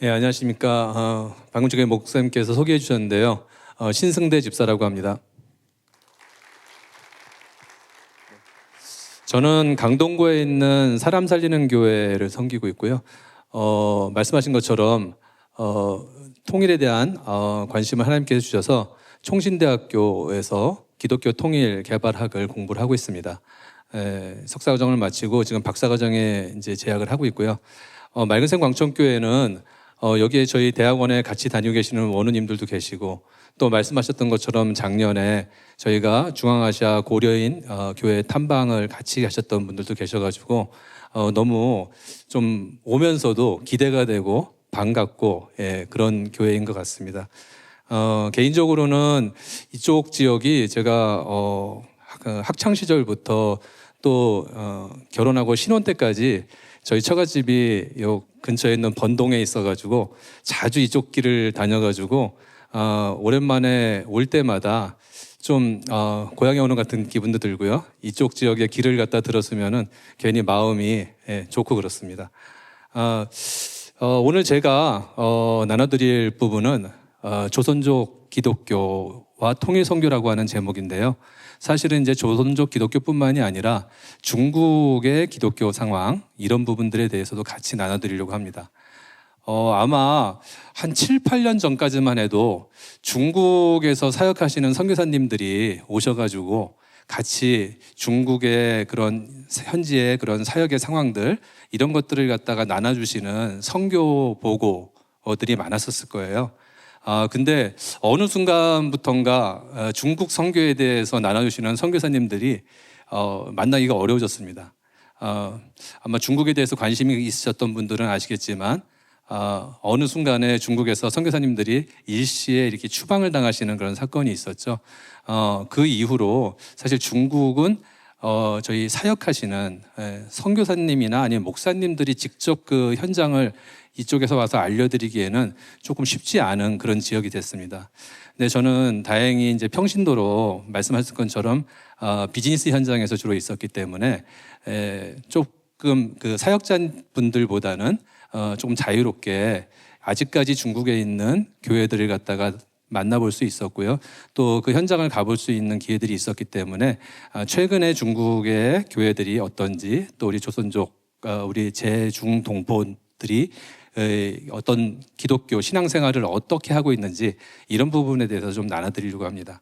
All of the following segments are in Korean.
예, 안녕하십니까. 방금 전에 목사님께서 소개해 주셨는데요. 신승대 집사라고 합니다. 저는 강동구에 있는 사람 살리는 교회를 섬기고 있고요. 말씀하신 것처럼 통일에 대한 관심을 하나님께서 주셔서 총신대학교에서 기독교 통일 개발학을 공부를 하고 있습니다. 석사과정을 마치고 지금 박사과정에 이제 재학을 하고 있고요. 맑은샘 광천교회는 여기에 저희 대학원에 같이 다니고 계시는 원우님들도 계시고, 또 말씀하셨던 것처럼 작년에 저희가 중앙아시아 고려인 교회 탐방을 같이 하셨던 분들도 계셔가지고 너무 좀 오면서도 기대가 되고 반갑고, 예, 그런 교회인 것 같습니다. 개인적으로는 이쪽 지역이 제가 학창 시절부터 또 결혼하고 신혼 때까지 저희 처갓집이 요 근처에 있는 번동에 있어가지고 자주 이쪽 길을 다녀가지고 오랜만에 올 때마다 좀 고향에 오는 같은 기분도 들고요. 이쪽 지역에 길을 갖다 들었으면은 괜히 마음이, 예, 좋고 그렇습니다. 오늘 제가 나눠드릴 부분은 조선족 기독교와 통일 선교라고 하는 제목인데요. 사실은 이제 조선족 기독교뿐만이 아니라 중국의 기독교 상황, 이런 부분들에 대해서도 같이 나눠드리려고 합니다. 아마 한 7, 8년 전까지만 해도 중국에서 사역하시는 선교사님들이 오셔가지고 같이 중국의 그런 현지의 그런 사역의 상황들, 이런 것들을 갖다가 나눠주시는 선교 보고들이 많았었을 거예요. 근데 어느 순간부턴가 중국 선교에 대해서 나눠주시는 선교사님들이 만나기가 어려워졌습니다. 아마 중국에 대해서 관심이 있으셨던 분들은 아시겠지만 어느 순간에 중국에서 선교사님들이 일시에 이렇게 추방을 당하시는 그런 사건이 있었죠. 그 이후로 사실 중국은 저희 사역하시는 선교사님이나 아니면 목사님들이 직접 그 현장을 이쪽에서 와서 알려드리기에는 조금 쉽지 않은 그런 지역이 됐습니다. 근데 저는 다행히 이제 평신도로 말씀하신 것처럼 비즈니스 현장에서 주로 있었기 때문에 조금 그 사역자분들보다는 조금 자유롭게 아직까지 중국에 있는 교회들을 갖다가 만나볼 수 있었고요. 또 그 현장을 가볼 수 있는 기회들이 있었기 때문에 최근에 중국의 교회들이 어떤지, 또 우리 조선족, 우리 재중동포들이 어떤 기독교 신앙생활을 어떻게 하고 있는지, 이런 부분에 대해서 좀 나눠드리려고 합니다.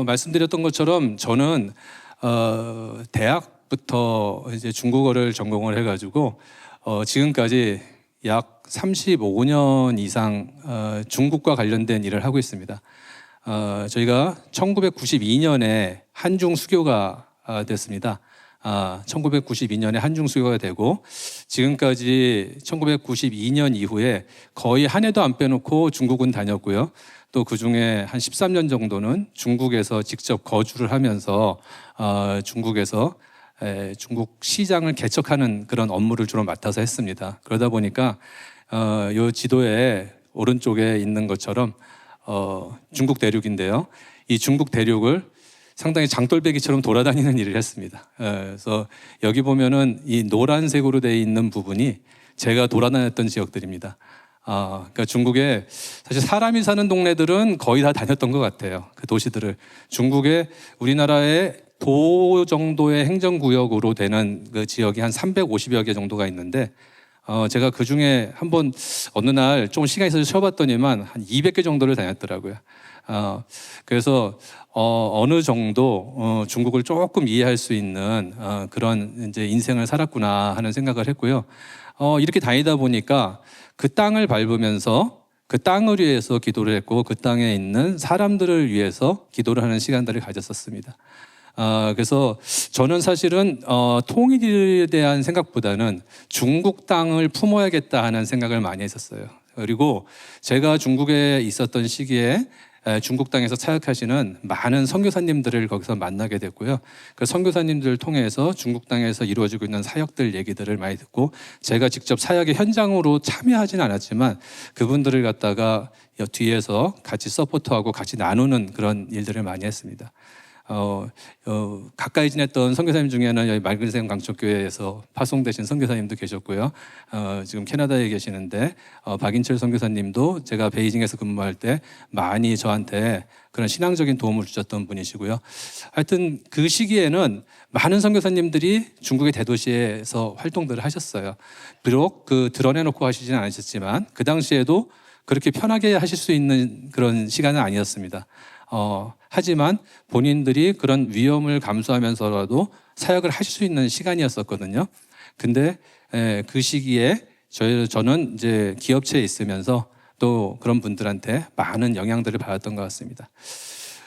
말씀드렸던 것처럼 저는 대학부터 이제 중국어를 전공을 해가지고 지금까지 약 35년 이상 중국과 관련된 일을 하고 있습니다. 저희가 1992년에 한중 수교가 됐습니다. 1992년에 한중 수교가 되고 지금까지 1992년 이후에 거의 한 해도 안 빼놓고 중국은 다녔고요. 또 그중에 한 13년 정도는 중국에서 직접 거주를 하면서 중국에서 중국 시장을 개척하는 그런 업무를 주로 맡아서 했습니다. 그러다 보니까 이 지도에 오른쪽에 있는 것처럼 중국 대륙인데요. 이 중국 대륙을 상당히 장돌배기처럼 돌아다니는 일을 했습니다. 그래서 여기 보면은 이 노란색으로 되어 있는 부분이 제가 돌아다녔던 지역들입니다. 그러니까 중국에 사실 사람이 사는 동네들은 거의 다 다녔던 것 같아요. 그 도시들을. 중국에 우리나라의 도 정도의 행정구역으로 되는 그 지역이 한 350여 개 정도가 있는데 제가 그 중에 한번 어느 날 좀 시간이 있어서 쉬어봤더니만 한 200개 정도를 다녔더라고요. 그래서 어느 정도 중국을 조금 이해할 수 있는 그런 이제 인생을 살았구나 하는 생각을 했고요. 이렇게 다니다 보니까 그 땅을 밟으면서 그 땅을 위해서 기도를 했고 그 땅에 있는 사람들을 위해서 기도를 하는 시간들을 가졌었습니다. 그래서 저는 사실은 통일에 대한 생각보다는 중국 땅을 품어야겠다 하는 생각을 많이 했었어요. 그리고 제가 중국에 있었던 시기에 중국 땅에서 사역하시는 많은 선교사님들을 거기서 만나게 됐고요. 그 선교사님들을 통해서 중국 땅에서 이루어지고 있는 사역들 얘기들을 많이 듣고, 제가 직접 사역의 현장으로 참여하지는 않았지만 그분들을 갖다가 뒤에서 같이 서포트하고 같이 나누는 그런 일들을 많이 했습니다. 가까이 지냈던 선교사님 중에는 여기 맑은샘 강촌교회에서 파송되신 선교사님도 계셨고요. 지금 캐나다에 계시는데 박인철 선교사님도 제가 베이징에서 근무할 때 많이 저한테 그런 신앙적인 도움을 주셨던 분이시고요. 하여튼 그 시기에는 많은 선교사님들이 중국의 대도시에서 활동들을 하셨어요. 비록 그 드러내놓고 하시지는 않으셨지만 그 당시에도 그렇게 편하게 하실 수 있는 그런 시간은 아니었습니다. 하지만 본인들이 그런 위험을 감수하면서라도 사역을 하실 수 있는 시간이었었거든요. 근데 그 시기에 저는 이제 기업체에 있으면서 또 그런 분들한테 많은 영향들을 받았던 것 같습니다.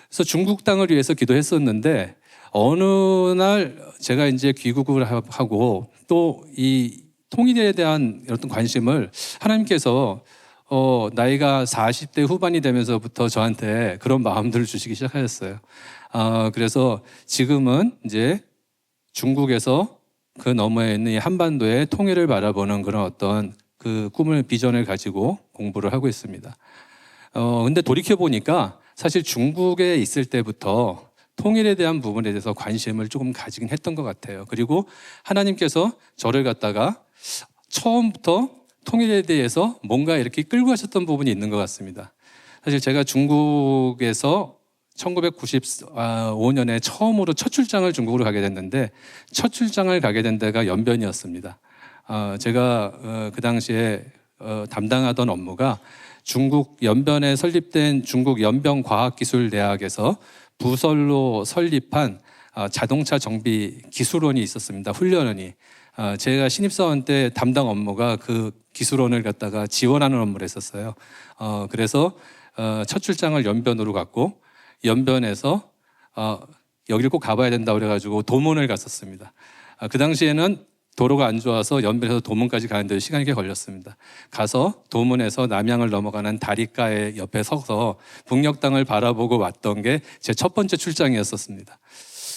그래서 중국 땅을 위해서 기도했었는데 어느 날 제가 이제 귀국을 하고 또 이 통일에 대한 어떤 관심을 하나님께서 나이가 40대 후반이 되면서부터 저한테 그런 마음들을 주시기 시작하셨어요. 그래서 지금은 이제 중국에서 그 너머에 있는 이 한반도의 통일을 바라보는 그런 어떤 그 꿈을, 비전을 가지고 공부를 하고 있습니다. 근데 돌이켜보니까 사실 중국에 있을 때부터 통일에 대한 부분에 대해서 관심을 조금 가지긴 했던 것 같아요. 그리고 하나님께서 저를 갖다가 처음부터 통일에 대해서 뭔가 이렇게 끌고 가셨던 부분이 있는 것 같습니다. 사실 제가 중국에서 1995년에 처음으로 첫 출장을 중국으로 가게 됐는데 첫 출장을 가게 된 데가 연변이었습니다. 제가 그 당시에 담당하던 업무가 중국 연변에 설립된 중국 연변과학기술대학에서 부설로 설립한 자동차 정비 기술원이 있었습니다. 훈련원이. 제가 신입사원 때 담당 업무가 그 기술원을 갖다가 지원하는 업무를 했었어요. 그래서 첫 출장을 연변으로 갔고 연변에서 여기를 꼭 가봐야 된다고 그래가지고 도문을 갔었습니다. 그 당시에는 도로가 안 좋아서 연변에서 도문까지 가는데 시간이 꽤 걸렸습니다. 가서 도문에서 남양을 넘어가는 다리가에 옆에 서서 북녘땅을 바라보고 왔던 게 제 첫 번째 출장이었었습니다.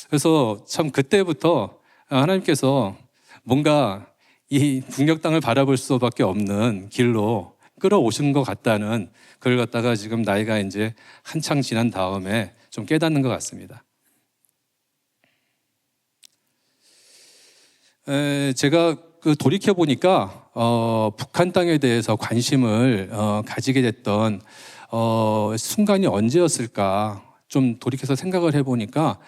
그래서 참 그때부터 하나님께서 뭔가 이 북녘땅을 바라볼 수밖에 없는 길로 끌어오신 것 같다는, 그걸 갖다가 지금 나이가 이제 한창 지난 다음에 좀 깨닫는 것 같습니다. 제가 돌이켜 보니까 북한 땅에 대해서 관심을 가지게 됐던 순간이 언제였을까 좀 돌이켜서 생각을 해보니까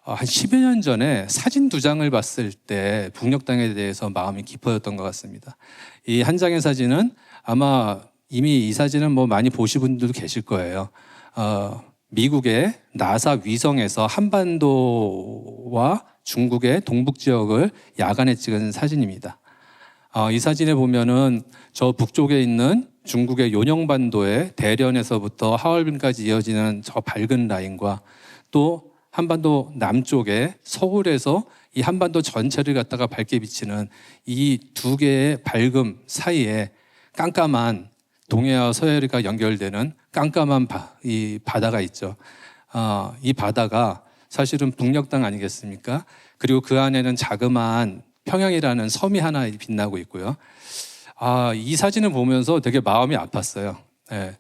한 10여 년 전에 사진 2장을 봤을 때 북녘 땅에 대해서 마음이 깊어졌던 것 같습니다. 이 한 장의 사진은 아마 이미 이 사진은 뭐 많이 보신 분들도 계실 거예요. 미국의 나사 위성에서 한반도와 중국의 동북 지역을 야간에 찍은 사진입니다. 이 사진에 보면은 저 북쪽에 있는 중국의 요령반도의 대련에서부터 하얼빈까지 이어지는 저 밝은 라인과 또 한반도 남쪽에 서울에서 이 한반도 전체를 갖다가 밝게 비치는 이 두 개의 밝음 사이에 깜깜한 동해와 서해가 연결되는 깜깜한 이 바다가 있죠. 이 바다가 사실은 북녘 땅 아니겠습니까? 그리고 그 안에는 자그마한 평양이라는 섬이 하나 빛나고 있고요. 이 사진을 보면서 되게 마음이 아팠어요. 네.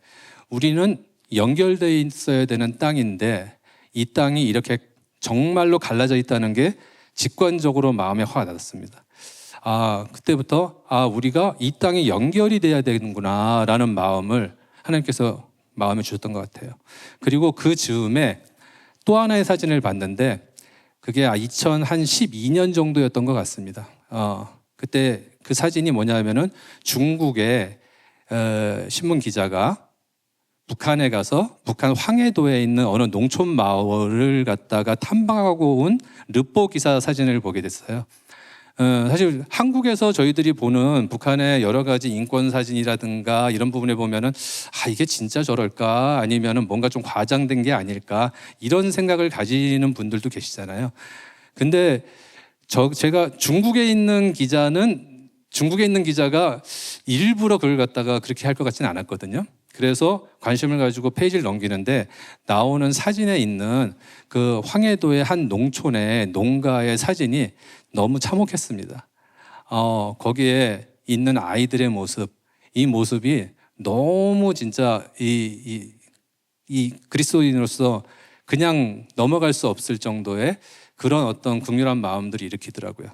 우리는 연결되어 있어야 되는 땅인데 이 땅이 이렇게 정말로 갈라져 있다는 게 직관적으로 마음에 화가 났습니다. 그때부터 우리가 이 땅이 연결이 돼야 되는구나 라는 마음을 하나님께서 마음에 주셨던 것 같아요. 그리고 그 즈음에 또 하나의 사진을 봤는데 그게 2012년 정도였던 것 같습니다. 그때 그 사진이 뭐냐면은 중국의 신문 기자가 북한에 가서 북한 황해도에 있는 어느 농촌 마을을 갖다가 탐방하고 온 르포 기사 사진을 보게 됐어요. 사실 한국에서 저희들이 보는 북한의 여러 가지 인권 사진이라든가 이런 부분에 보면은 이게 진짜 저럴까 아니면은 뭔가 좀 과장된 게 아닐까 이런 생각을 가지는 분들도 계시잖아요. 근데 제가 중국에 있는 기자가 일부러 그걸 갖다가 그렇게 할 것 같지는 않았거든요. 그래서 관심을 가지고 페이지를 넘기는데 나오는 사진에 있는 그 황해도의 한 농촌의 농가의 사진이 너무 참혹했습니다. 거기에 있는 아이들의 모습, 이 모습이 너무 진짜 이 그리스도인으로서 그냥 넘어갈 수 없을 정도의 그런 어떤 극렬한 마음들이 일으키더라고요.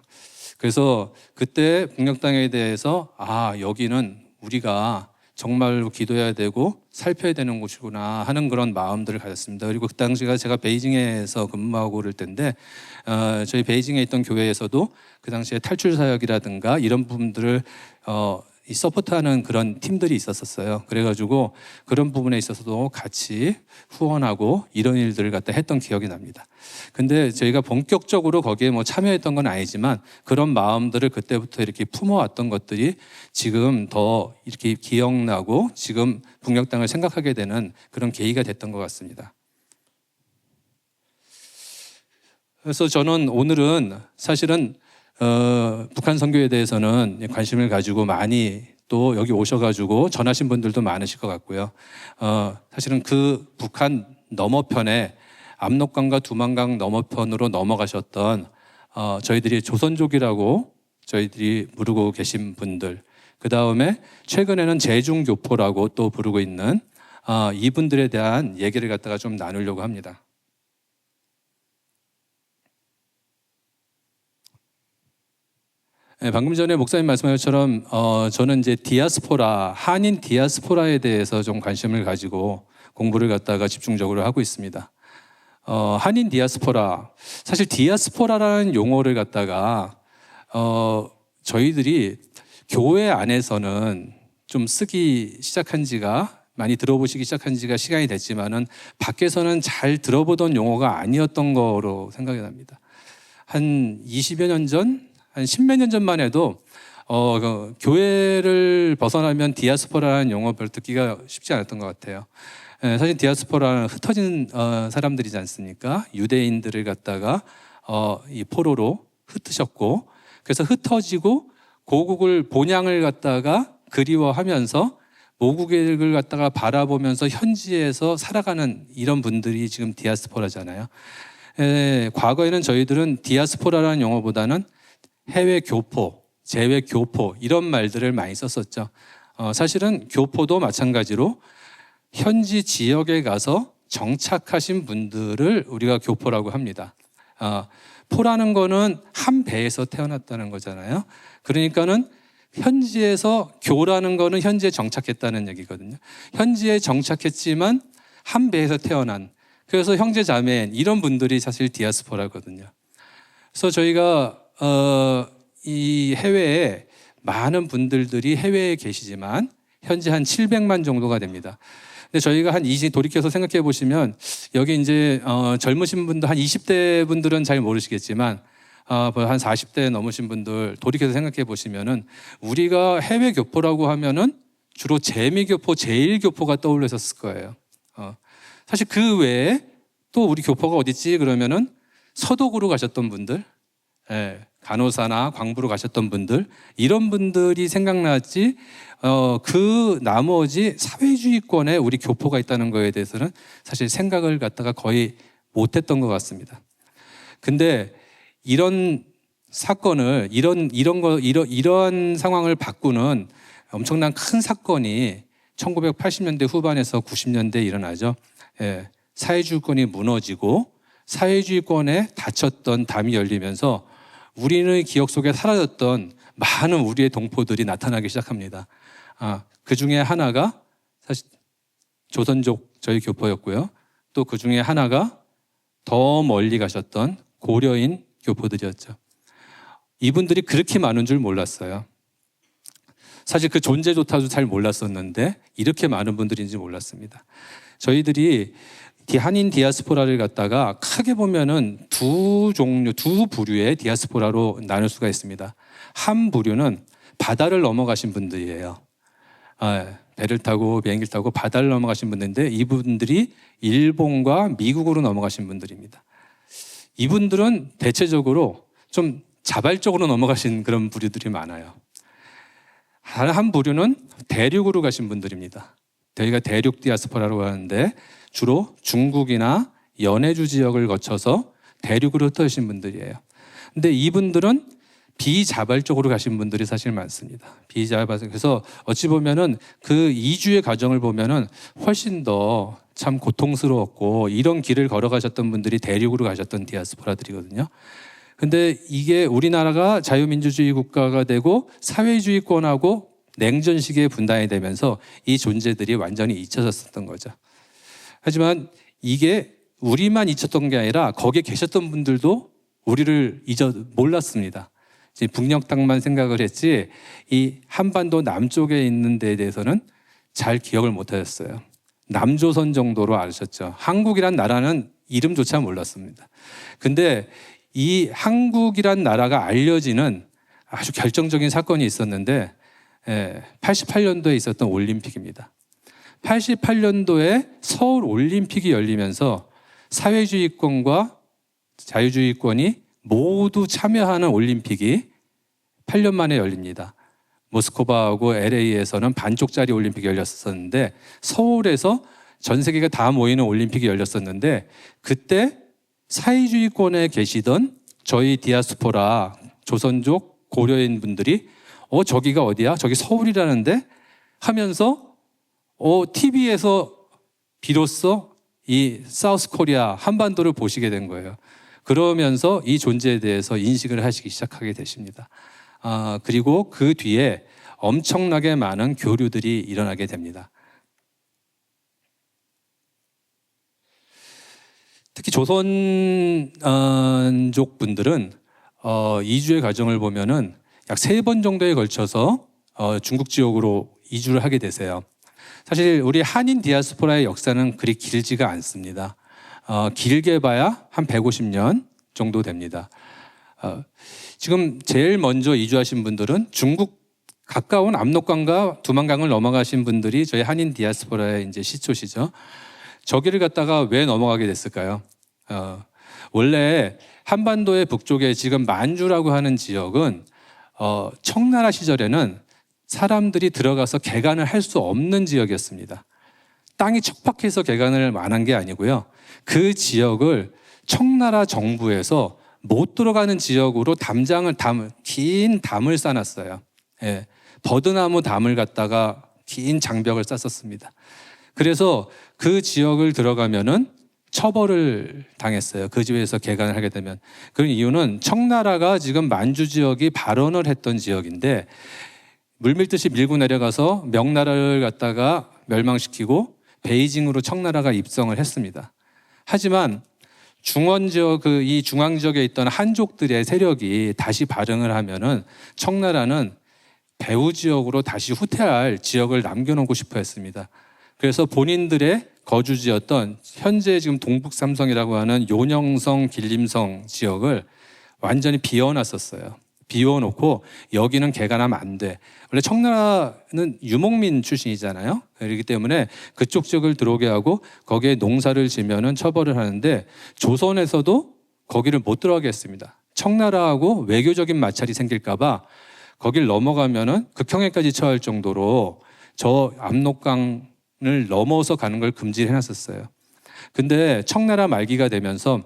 그래서 그때 북녘땅에 대해서 여기는 우리가 정말로 기도해야 되고 살펴야 되는 곳이구나 하는 그런 마음들을 가졌습니다. 그리고 그 당시가 제가 베이징에서 근무하고 그럴 때인데 저희 베이징에 있던 교회에서도 그 당시에 탈출 사역이라든가 이런 부분들을 이 서포트하는 그런 팀들이 있었어요. 그래가지고 그런 부분에 있어서도 같이 후원하고 이런 일들을 갖다 했던 기억이 납니다. 근데 저희가 본격적으로 거기에 뭐 참여했던 건 아니지만 그런 마음들을 그때부터 이렇게 품어왔던 것들이 지금 더 이렇게 기억나고 지금 북녘땅을 생각하게 되는 그런 계기가 됐던 것 같습니다. 그래서 저는 오늘은 사실은 북한 선교에 대해서는 관심을 가지고 많이 또 여기 오셔가지고 전하신 분들도 많으실 것 같고요. 사실은 그 북한 너머편에 압록강과 두만강 너머편으로 넘어가셨던 저희들이 조선족이라고 저희들이 부르고 계신 분들, 그 다음에 최근에는 제중교포라고 또 부르고 있는 이분들에 대한 얘기를 갖다가 좀 나누려고 합니다. 네, 방금 전에 목사님 말씀하신 것처럼 저는 이제 디아스포라, 한인 디아스포라에 대해서 좀 관심을 가지고 공부를 갖다가 집중적으로 하고 있습니다. 한인 디아스포라, 사실 디아스포라라는 용어를 갖다가 저희들이 교회 안에서는 좀 쓰기 시작한 지가 많이 들어보시기 시작한 지가 시간이 됐지만은 밖에서는 잘 들어보던 용어가 아니었던 거로 생각이 납니다. 한 20여 년 전, 한 10몇 년 전만 해도 교회를 벗어나면 디아스포라라는 용어 별 듣기가 쉽지 않았던 것 같아요. 사실 디아스포라는 흩어진 사람들이지 않습니까? 유대인들을 갖다가 이 포로로 흩으셨고, 그래서 흩어지고 고국을 본향을 갖다가 그리워하면서 모국을 갖다가 바라보면서 현지에서 살아가는 이런 분들이 지금 디아스포라잖아요. 과거에는 저희들은 디아스포라라는 용어보다는 해외 교포, 재외 교포 이런 말들을 많이 썼었죠. 사실은 교포도 마찬가지로 현지 지역에 가서 정착하신 분들을 우리가 교포라고 합니다. 포라는 거는 한 배에서 태어났다는 거잖아요. 그러니까는 현지에서 교라는 거는 현지에 정착했다는 얘기거든요. 현지에 정착했지만 한 배에서 태어난, 그래서 형제 자매인 이런 분들이 사실 디아스포라거든요. 그래서 저희가 이 해외에 많은 분들이 해외에 계시지만 현재 한 700만 정도가 됩니다. 근데 저희가 한 돌이켜서 생각해 보시면 여기 이제 젊으신 분들 한 20대 분들은 잘 모르시겠지만 한 40대 넘으신 분들 돌이켜서 생각해 보시면은 우리가 해외 교포라고 하면은 주로 재미교포, 제일교포가 떠올렸었을 거예요. 사실 그 외에 또 우리 교포가 어디 있지 그러면은 서독으로 가셨던 분들, 간호사나 광부로 가셨던 분들, 이런 분들이 생각났지 그 나머지 사회주의권에 우리 교포가 있다는 거에 대해서는 사실 생각을 갖다가 거의 못했던 것 같습니다. 근데 이런 사건을 이러한 상황을 바꾸는 엄청난 큰 사건이 1980년대 후반에서 90년대에 일어나죠. 사회주의권이 무너지고 사회주의권에 닫혔던 담이 열리면서 우리의 기억 속에 사라졌던 많은 우리의 동포들이 나타나기 시작합니다. 그 중에 하나가 사실 조선족 저희 교포였고요. 또 그 중에 하나가 더 멀리 가셨던 고려인 교포들이었죠. 이분들이 그렇게 많은 줄 몰랐어요. 사실 그 존재조차도 잘 몰랐었는데 이렇게 많은 분들인지 몰랐습니다. 저희들이 한인 디아스포라를 갖다가 크게 보면은 두 부류의 디아스포라로 나눌 수가 있습니다. 한 부류는 바다를 넘어가신 분들이에요. 배를 타고 비행기를 타고 바다를 넘어가신 분들인데 이분들이 일본과 미국으로 넘어가신 분들입니다. 이분들은 대체적으로 좀 자발적으로 넘어가신 그런 부류들이 많아요. 한 부류는 대륙으로 가신 분들입니다. 저희가 대륙 디아스포라라고 하는데 주로 중국이나 연해주 지역을 거쳐서 대륙으로 흩어진 분들이에요. 근데 이분들은 비자발적으로 가신 분들이 사실 많습니다. 비자발. 그래서 어찌 보면은 그 이주의 과정을 보면은 훨씬 더 참 고통스러웠고 이런 길을 걸어가셨던 분들이 대륙으로 가셨던 디아스포라들이거든요. 근데 이게 우리나라가 자유민주주의 국가가 되고 사회주의권하고 냉전 시기에 분단이 되면서 이 존재들이 완전히 잊혀졌었던 거죠. 하지만 이게 우리만 잊혔던 게 아니라 거기에 계셨던 분들도 우리를 몰랐습니다. 북녘 땅만 생각을 했지 이 한반도 남쪽에 있는 데에 대해서는 잘 기억을 못 하셨어요. 남조선 정도로 아셨죠. 한국이란 나라는 이름조차 몰랐습니다. 근데 이 한국이란 나라가 알려지는 아주 결정적인 사건이 있었는데 88년도에 있었던 올림픽입니다. 88년도에 서울 올림픽이 열리면서 사회주의권과 자유주의권이 모두 참여하는 올림픽이 8년 만에 열립니다. 모스크바하고 LA에서는 반쪽짜리 올림픽이 열렸었는데 서울에서 전 세계가 다 모이는 올림픽이 열렸었는데 그때 사회주의권에 계시던 저희 디아스포라 조선족 고려인 분들이 저기가 어디야? 저기 서울이라는데 하면서 TV에서 비로소 이 사우스 코리아 한반도를 보시게 된 거예요. 그러면서 이 존재에 대해서 인식을 하시기 시작하게 되십니다. 그리고 그 뒤에 엄청나게 많은 교류들이 일어나게 됩니다. 특히 조선족 분들은 이주의 과정을 보면은 약 3번 정도에 걸쳐서 중국 지역으로 이주를 하게 되세요. 사실 우리 한인 디아스포라의 역사는 그리 길지가 않습니다. 길게 봐야 한 150년 정도 됩니다. 지금 제일 먼저 이주하신 분들은 중국 가까운 압록강과 두만강을 넘어가신 분들이 저희 한인 디아스포라의 이제 시초시죠. 저기를 갔다가 왜 넘어가게 됐을까요? 원래 한반도의 북쪽에 지금 만주라고 하는 지역은 청나라 시절에는 사람들이 들어가서 개간을 할 수 없는 지역이었습니다. 땅이 척박해서 개간을 안 한 게 아니고요. 그 지역을 청나라 정부에서 못 들어가는 지역으로 긴 담을 쌓았어요. 버드나무 담을 갖다가 긴 장벽을 쌓았습니다. 그래서 그 지역을 들어가면은 처벌을 당했어요. 그 지역에서 개간을 하게 되면. 그 이유는 청나라가 지금 만주 지역이 발언을 했던 지역인데 물밀듯이 밀고 내려가서 명나라를 갖다가 멸망시키고 베이징으로 청나라가 입성을 했습니다. 하지만 중원 지역, 이 중앙 지역에 있던 한족들의 세력이 다시 발흥을 하면은 청나라는 배후 지역으로 다시 후퇴할 지역을 남겨놓고 싶어 했습니다. 그래서 본인들의 거주지였던 현재 지금 동북삼성이라고 하는 요녕성, 길림성 지역을 완전히 비워놨었어요. 비워놓고 여기는 개간하면 안 돼. 원래 청나라는 유목민 출신이잖아요. 그렇기 때문에 그쪽 지역을 들어오게 하고 거기에 농사를 지면은 처벌을 하는데 조선에서도 거기를 못 들어가게 했습니다. 청나라하고 외교적인 마찰이 생길까봐 거길 넘어가면은 극형에까지 처할 정도로 저 압록강을 넘어서 가는 걸 금지를 해놨었어요. 근데 청나라 말기가 되면서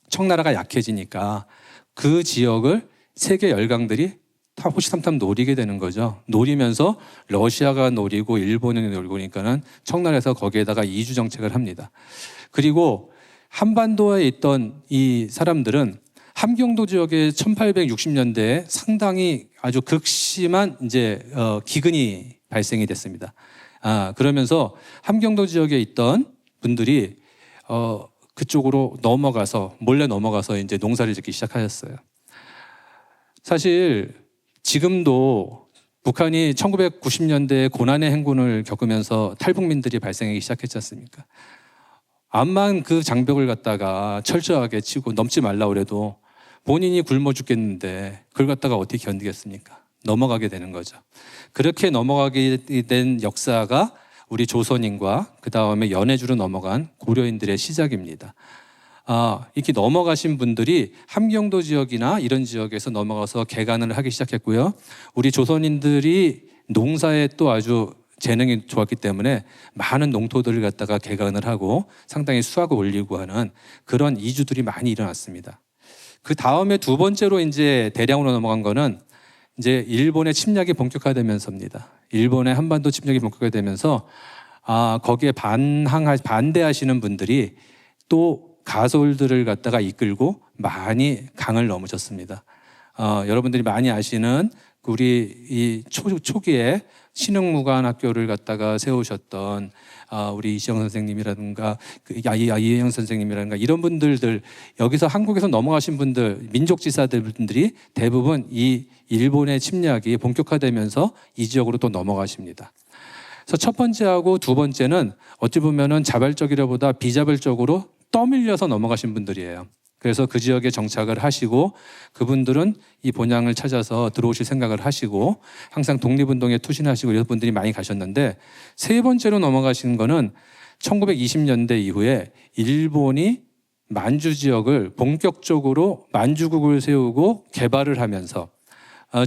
청나라가 약해지니까 그 지역을 세계 열강들이 다 호시탐탐 노리게 되는 거죠. 노리면서 러시아가 노리고 일본이 노리고니까는 청나라에서 거기에다가 이주 정책을 합니다. 그리고 한반도에 있던 이 사람들은 함경도 지역에 1860년대에 상당히 아주 극심한 이제 기근이 발생이 됐습니다. 그러면서 함경도 지역에 있던 분들이 그쪽으로 몰래 넘어가서 이제 농사를 짓기 시작하셨어요. 사실 지금도 북한이 1990년대에 고난의 행군을 겪으면서 탈북민들이 발생하기 시작했지 않습니까? 암만 그 장벽을 갖다가 철저하게 치고 넘지 말라 그래도 본인이 굶어 죽겠는데 그걸 갖다가 어떻게 견디겠습니까? 넘어가게 되는 거죠. 그렇게 넘어가게 된 역사가 우리 조선인과 그 다음에 연해주로 넘어간 고려인들의 시작입니다. 이렇게 넘어가신 분들이 함경도 지역이나 이런 지역에서 넘어가서 개간을 하기 시작했고요. 우리 조선인들이 농사에 또 아주 재능이 좋았기 때문에 많은 농토들을 갖다가 개간을 하고 상당히 수확을 올리고 하는 그런 이주들이 많이 일어났습니다. 그 다음에 두 번째로 이제 대량으로 넘어간 거는 이제 일본의 침략이 본격화되면서입니다. 일본의 한반도 침략이 본격화되면서 거기에 반대하시는 분들이 또 가솔들을 갖다가 이끌고 많이 강을 넘으셨습니다. 여러분들이 많이 아시는 우리 이 초기에 신흥무관학교를 갖다가 세우셨던 우리 이시영 선생님이라든가 이혜영 선생님이라든가 이런 분들들, 여기서 한국에서 넘어가신 분들, 민족지사들분들이 대부분 이 일본의 침략이 본격화되면서 이 지역으로 또 넘어가십니다. 그래서 첫 번째하고 두 번째는 어찌 보면은 자발적이라보다 비자발적으로 떠밀려서 넘어가신 분들이에요. 그래서 그 지역에 정착을 하시고 그분들은 이 본향을 찾아서 들어오실 생각을 하시고 항상 독립운동에 투신하시고 이런 분들이 많이 가셨는데, 세 번째로 넘어가신 거는 1920년대 이후에 일본이 만주 지역을 본격적으로 만주국을 세우고 개발을 하면서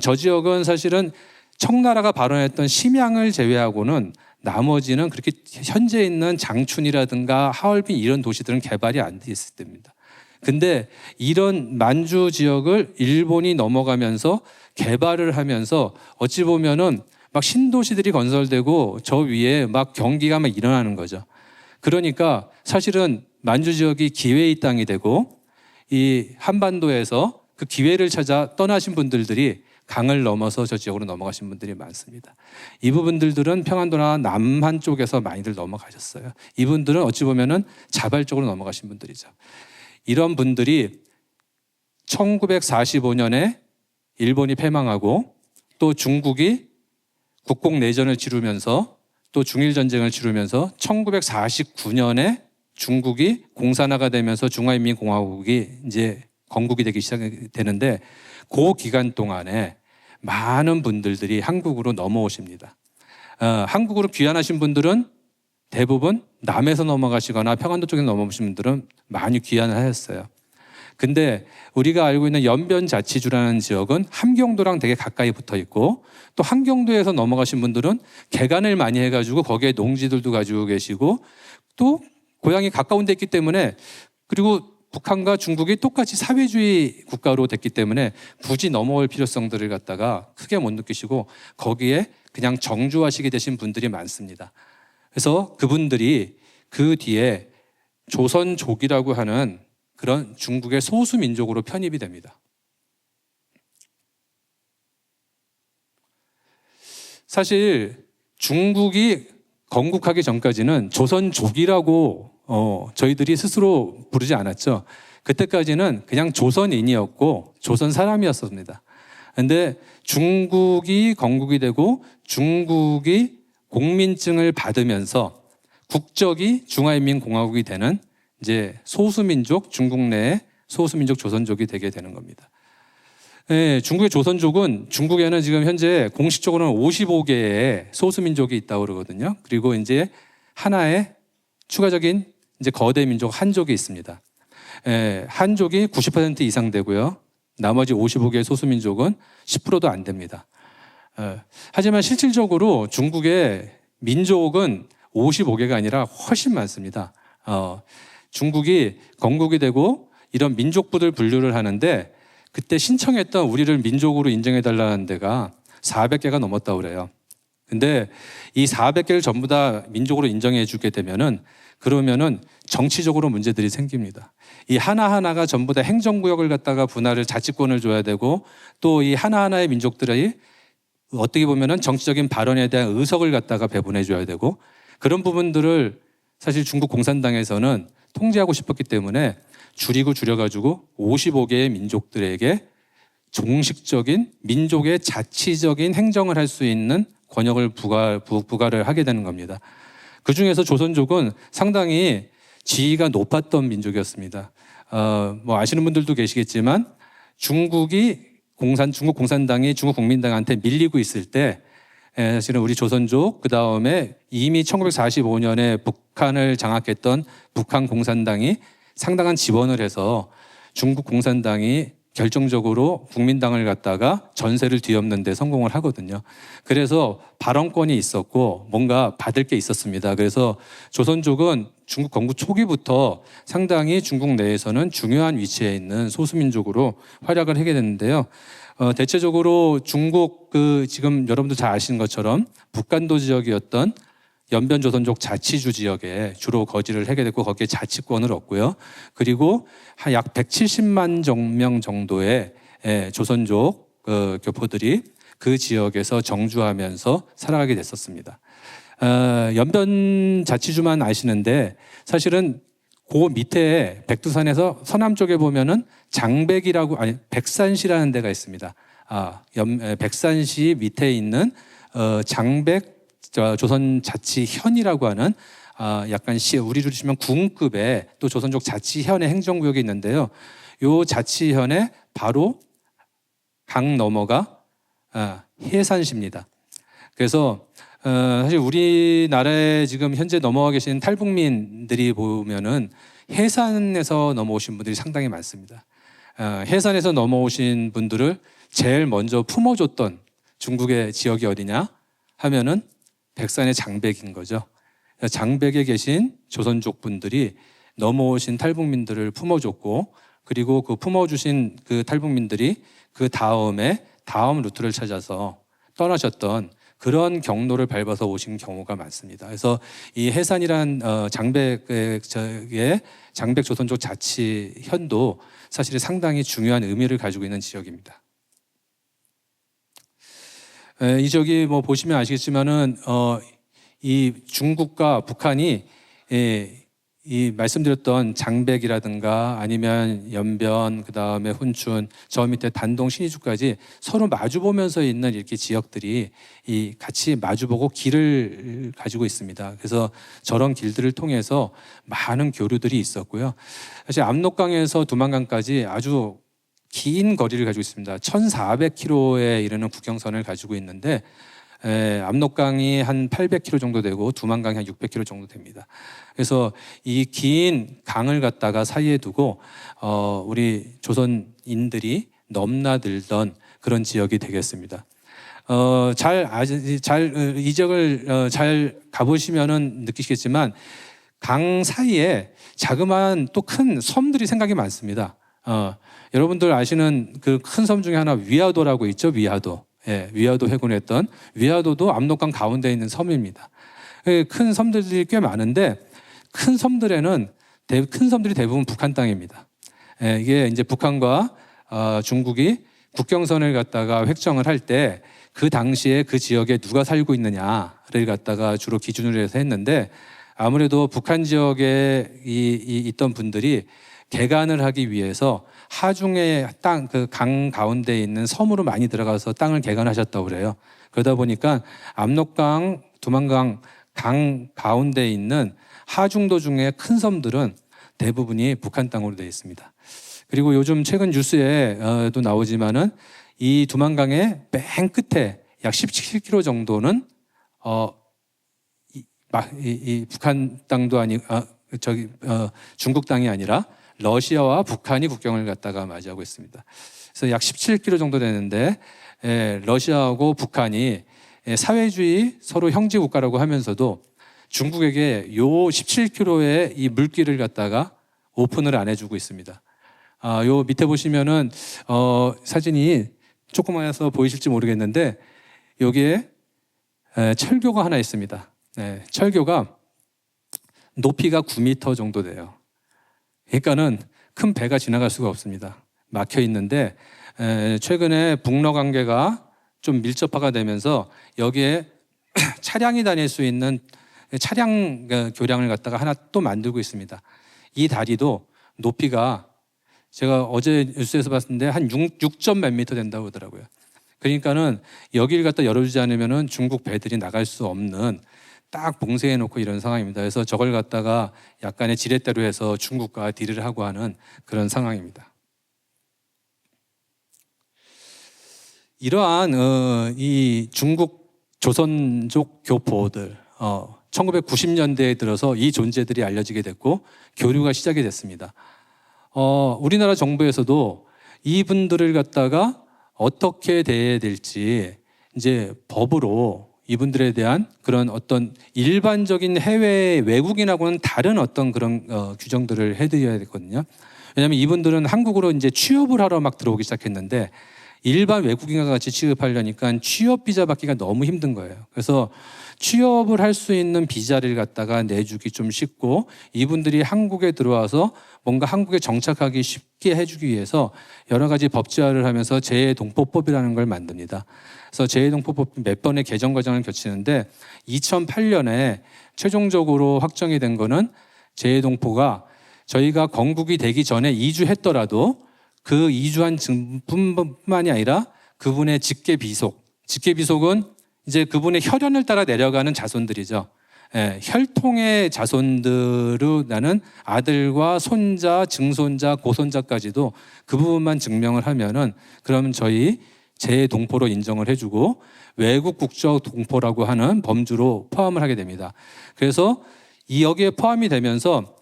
저 지역은 사실은 청나라가 발언했던 심양을 제외하고는 나머지는 그렇게 현재 있는 장춘이라든가 하얼빈 이런 도시들은 개발이 안 돼 있을 때입니다. 근데 이런 만주 지역을 일본이 넘어가면서 개발을 하면서 어찌 보면은 막 신도시들이 건설되고 저 위에 막 경기가 막 일어나는 거죠. 그러니까 사실은 만주 지역이 기회의 땅이 되고 이 한반도에서 그 기회를 찾아 떠나신 분들이 강을 넘어서 저 지역으로 넘어가신 분들이 많습니다. 이 부분들은 평안도나 남한 쪽에서 많이들 넘어가셨어요. 이분들은 어찌 보면은 자발적으로 넘어가신 분들이죠. 이런 분들이 1945년에 일본이 패망하고 또 중국이 국공내전을 치르면서 또 중일전쟁을 치르면서 1949년에 중국이 공산화가 되면서 중화인민공화국이 이제 건국이 되기 시작되는데, 그 기간 동안에 많은 분들이 한국으로 넘어오십니다. 한국으로 귀환하신 분들은 대부분 남에서 넘어가시거나 평안도 쪽에서 넘어오신 분들은 많이 귀환을 하셨어요. 근데 우리가 알고 있는 연변자치주라는 지역은 함경도랑 되게 가까이 붙어 있고, 또 함경도에서 넘어가신 분들은 개간을 많이 해가지고 거기에 농지들도 가지고 계시고 또 고향이 가까운 데 있기 때문에, 그리고 북한과 중국이 똑같이 사회주의 국가로 됐기 때문에 굳이 넘어올 필요성들을 갖다가 크게 못 느끼시고 거기에 그냥 정주하시게 되신 분들이 많습니다. 그래서 그분들이 그 뒤에 조선족이라고 하는 그런 중국의 소수민족으로 편입이 됩니다. 사실 중국이 건국하기 전까지는 조선족이라고 저희들이 스스로 부르지 않았죠. 그때까지는 그냥 조선인이었고 조선 사람이었습니다. 그런데 중국이 건국이 되고 중국이 공민증을 받으면서 국적이 중화인민공화국이 되는 이제 소수민족, 중국 내의 소수민족 조선족이 되게 되는 겁니다. 네, 중국의 조선족은 중국에는 지금 현재 공식적으로는 55개의 소수민족이 있다고 그러거든요. 그리고 이제 하나의 추가적인 이제 거대 민족 한족이 있습니다. 한족이 90% 이상 되고요. 나머지 55개의 소수민족은 10%도 안 됩니다. 하지만 실질적으로 중국의 민족은 55개가 아니라 훨씬 많습니다. 중국이 건국이 되고 이런 민족부들 분류를 하는데 그때 신청했던 우리를 민족으로 인정해달라는 데가 400개가 넘었다고 그래요. 근데 이 400개를 전부 다 민족으로 인정해 주게 되면은 그러면은 정치적으로 문제들이 생깁니다. 이 하나하나가 전부 다 행정구역을 갖다가 분할을 자치권을 줘야 되고 또 이 하나하나의 민족들이 어떻게 보면은 정치적인 발언에 대한 의석을 갖다가 배분해 줘야 되고 그런 부분들을 사실 중국 공산당에서는 통제하고 싶었기 때문에 줄여가지고 55개의 민족들에게 종식적인 민족의 자치적인 행정을 할 수 있는 권역을 부과를 하게 되는 겁니다. 그 중에서 조선족은 상당히 지위가 높았던 민족이었습니다. 뭐 아시는 분들도 계시겠지만 중국 공산당이 중국 국민당한테 밀리고 있을 때 사실은 우리 조선족, 그 다음에 이미 1945년에 북한을 장악했던 북한 공산당이 상당한 지원을 해서 중국 공산당이 결정적으로 국민당을 갖다가 전세를 뒤엎는 데 성공을 하거든요. 그래서 발언권이 있었고 뭔가 받을 게 있었습니다. 그래서 조선족은 중국 건국 초기부터 상당히 중국 내에서는 중요한 위치에 있는 소수민족으로 활약을 하게 됐는데요. 대체적으로 중국 지금 여러분도 잘 아시는 것처럼 북간도 지역이었던 연변조선족 자치주 지역에 주로 거주를 하게 됐고 거기에 자치권을 얻고요. 그리고 약 170만 명 정도의 조선족 교포들이 그 지역에서 정주하면서 살아가게 됐었습니다. 연변 자치주만 아시는데 사실은 그 밑에 백두산에서 서남쪽에 보면은 장백이라고 백산시라는 데가 있습니다. 백산시 밑에 있는 장백 조선 자치현이라고 하는 약간 우리로 치면 군급의 또 조선족 자치현의 행정구역이 있는데요. 요 자치현에 바로 강 너머가 해산시입니다. 그래서 사실 우리나라에 지금 현재 넘어와 계신 탈북민들이 보면은 해산에서 넘어오신 분들이 상당히 많습니다. 해산에서 넘어오신 분들을 제일 먼저 품어줬던 중국의 지역이 어디냐 하면은 백산의 장백인 거죠. 장백에 계신 조선족 분들이 넘어오신 탈북민들을 품어줬고, 그리고 그 품어주신 그 탈북민들이 그 다음 루트를 찾아서 떠나셨던 그런 경로를 밟아서 오신 경우가 많습니다. 그래서 이 해산이란 장백의 장백 조선족 자치현도 사실 상당히 중요한 의미를 가지고 있는 지역입니다. 이 지역이 뭐 보시면 아시겠지만은 이 중국과 북한이 이 말씀드렸던 장백이라든가 아니면 연변, 그 다음에 훈춘, 저 밑에 단동, 신의주까지 서로 마주보면서 있는 이렇게 지역들이 이 같이 마주보고 길을 가지고 있습니다. 그래서 저런 길들을 통해서 많은 교류들이 있었고요. 사실 압록강에서 두만강까지 아주 긴 거리를 가지고 있습니다. 1,400km에 이르는 국경선을 가지고 있는데 압록강이 한 800km 정도 되고 두만강이 한 600km 정도 됩니다. 그래서 이 긴 강을 갖다가 사이에 두고 우리 조선인들이 넘나들던 그런 지역이 되겠습니다. 이 지역을 잘 가보시면은 느끼시겠지만 강 사이에 자그마한 또 큰 섬들이 생각이 많습니다. 여러분들 아시는 그 큰 섬 중에 하나 위화도라고 있죠. 위화도. 위화도 회군했던 위화도도 압록강 가운데 있는 섬입니다. 큰 섬들이 꽤 많은데 큰 섬들이 대부분 북한 땅입니다. 이게 이제 북한과 중국이 국경선을 갖다가 획정을 할 때 그 당시에 그 지역에 누가 살고 있느냐를 갖다가 주로 기준으로 해서 했는데, 아무래도 북한 지역에 있던 분들이 개간을 하기 위해서 하중의 땅, 그 강 가운데 있는 섬으로 많이 들어가서 땅을 개간하셨다고 그래요. 그러다 보니까 압록강, 두만강 강 가운데 있는 하중도 중에 큰 섬들은 대부분이 북한 땅으로 되어 있습니다. 그리고 요즘 최근 뉴스에도 나오지만은 이 두만강의 맨 끝에 약 17km 정도는 이 북한 땅도 중국 땅이 아니라 러시아와 북한이 국경을 갖다가 맞이하고 있습니다. 그래서 약 17km 정도 되는데 러시아하고 북한이 사회주의 서로 형제 국가라고 하면서도 중국에게 요 17km의 이 물길을 갖다가 오픈을 안 해주고 있습니다. 요 밑에 보시면은 사진이 조그마해서 보이실지 모르겠는데 여기에 철교가 하나 있습니다. 철교가 높이가 9m 정도 돼요. 그러니까는 큰 배가 지나갈 수가 없습니다. 막혀 있는데 최근에 북러 관계가 좀 밀접화가 되면서 여기에 차량이 다닐 수 있는 차량 교량을 갖다가 하나 또 만들고 있습니다. 이 다리도 높이가 제가 어제 뉴스에서 봤는데 한 6점 몇 미터 된다고 하더라고요. 그러니까는 여기를 갖다 열어주지 않으면은 중국 배들이 나갈 수 없는 딱 봉쇄해 놓고 이런 상황입니다. 그래서 저걸 갖다가 약간의 지렛대로 해서 중국과 딜을 하고 하는 그런 상황입니다. 이러한 이 중국 조선족 교포들 1990년대에 들어서 이 존재들이 알려지게 됐고 교류가 시작이 됐습니다. 우리나라 정부에서도 이분들을 갖다가 어떻게 대해야 될지 이제 법으로 이분들에 대한 그런 어떤 일반적인 해외 외국인하고는 다른 어떤 그런 규정들을 해드려야 되거든요. 왜냐하면 이분들은 한국으로 이제 취업을 하러 막 들어오기 시작했는데 일반 외국인과 같이 취업하려니까 취업 비자 받기가 너무 힘든 거예요. 그래서 취업을 할 수 있는 비자를 갖다가 내주기 좀 쉽고, 이분들이 한국에 들어와서 뭔가 한국에 정착하기 쉽게 해주기 위해서 여러 가지 법제화를 하면서 재외동포법이라는 걸 만듭니다. 그래서 재외동포법 몇 번의 개정 과정을 거치는데 2008년에 최종적으로 확정이 된 거는, 재외동포가 저희가 건국이 되기 전에 이주했더라도 그 이주한 분뿐만이 아니라 그분의 직계비속은 이제 그분의 혈연을 따라 내려가는 자손들이죠. 예, 혈통의 자손들로 나는 아들과 손자, 증손자, 고손자까지도 그 부분만 증명을 하면은 그러면 저희 재동포로 인정을 해주고 외국 국적 동포라고 하는 범주로 포함을 하게 됩니다. 그래서 여기에 포함이 되면서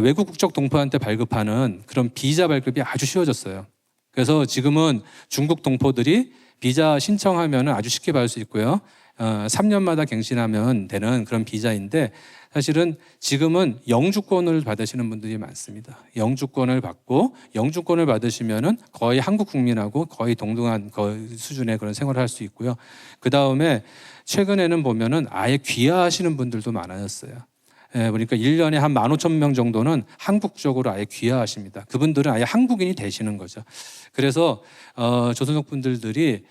외국 국적 동포한테 발급하는 그런 비자 발급이 아주 쉬워졌어요. 그래서 지금은 중국 동포들이 비자 신청하면 아주 쉽게 받을 수 있고요. 3년마다 갱신하면 되는 그런 비자인데, 사실은 지금은 영주권을 받으시는 분들이 많습니다. 영주권을 받고, 영주권을 받으시면은 거의 한국 국민하고 거의 동등한 수준의 그런 생활을 할 수 있고요. 그 다음에 최근에는 보면은 아예 귀화하시는 분들도 많아졌어요. 보니까 1년에 한 15,000명 정도는 한국적으로 아예 귀화하십니다. 그분들은 아예 한국인이 되시는 거죠. 그래서 조선족 분들이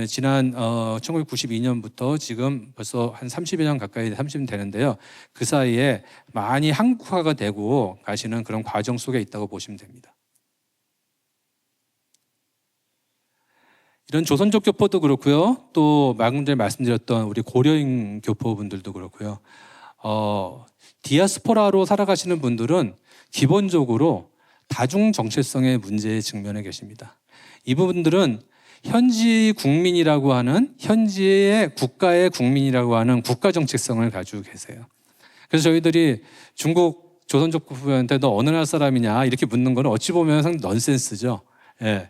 지난 1992년부터 지금 벌써 한 30여 년 가까이 30년 되는데요. 그 사이에 많이 한국화가 되고 가시는 그런 과정 속에 있다고 보시면 됩니다. 이런 조선족 교포도 그렇고요. 또 방금 전에 말씀드렸던 우리 고려인 교포분들도 그렇고요. 디아스포라로 살아가시는 분들은 기본적으로 다중 정체성의 문제에 직면해 계십니다. 이 부분들은 현지 국민이라고 하는, 현지의 국가의 국민이라고 하는 국가 정체성을 가지고 계세요. 그래서 저희들이 중국 조선족 부부한테 너 어느 나라 사람이냐 이렇게 묻는 거는 어찌 보면 상당히 넌센스죠. 예.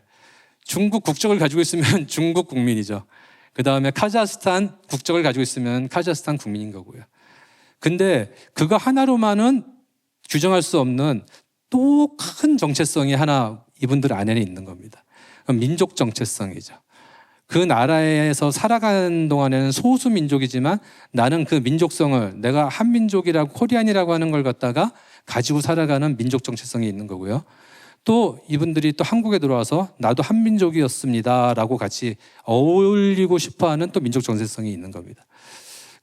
중국 국적을 가지고 있으면 중국 국민이죠. 그 다음에 카자흐스탄 국적을 가지고 있으면 카자흐스탄 국민인 거고요. 근데 그거 하나로만은 규정할 수 없는 또 큰 정체성이 하나 이분들 안에는 있는 겁니다. 민족 정체성이죠. 그 나라에서 살아가는 동안에는 소수 민족이지만 나는 그 민족성을 내가 한민족이라고, 코리안이라고 하는 걸 갖다가 가지고 살아가는 민족 정체성이 있는 거고요. 또 이분들이 또 한국에 들어와서 나도 한민족이었습니다 라고 같이 어울리고 싶어하는 또 민족 정체성이 있는 겁니다.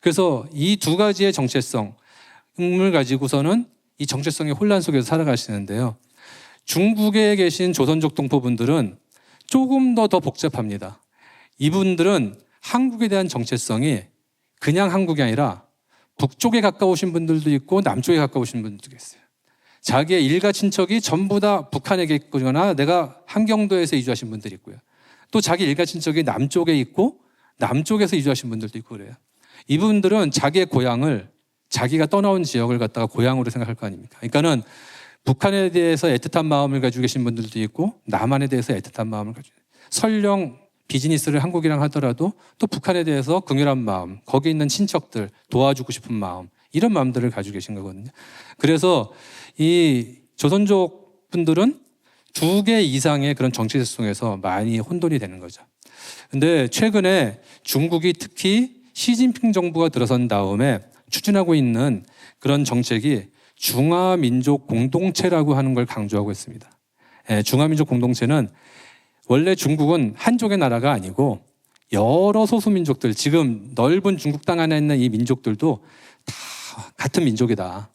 그래서 이 두 가지의 정체성을 가지고서는 이 정체성의 혼란 속에서 살아가시는데요. 중국에 계신 조선족 동포분들은 조금 더 복잡합니다. 이분들은 한국에 대한 정체성이 그냥 한국이 아니라 북쪽에 가까우신 분들도 있고 남쪽에 가까우신 분들도 있어요. 자기의 일가 친척이 전부 다 북한에 있거나 내가 한경도에서 이주하신 분들이 있고요. 또 자기 일가 친척이 남쪽에 있고 남쪽에서 이주하신 분들도 있고 그래요. 이분들은 자기의 고향을, 자기가 떠나온 지역을 갖다가 고향으로 생각할 거 아닙니까? 그러니까는 북한에 대해서 애틋한 마음을 가지고 계신 분들도 있고 남한에 대해서 애틋한 마음을 가지고, 설령 비즈니스를 한국이랑 하더라도 또 북한에 대해서 긍휼한 마음, 거기 있는 친척들 도와주고 싶은 마음, 이런 마음들을 가지고 계신 거거든요. 그래서 이 조선족 분들은 2개 이상의 그런 정체성에서 많이 혼돈이 되는 거죠. 근데 최근에 중국이 특히 시진핑 정부가 들어선 다음에 추진하고 있는 그런 정책이 중화민족 공동체라고 하는 걸 강조하고 있습니다. 중화민족 공동체는 원래 중국은 한족의 나라가 아니고 여러 소수민족들, 지금 넓은 중국 땅 안에 있는 이 민족들도 다 같은 민족이다.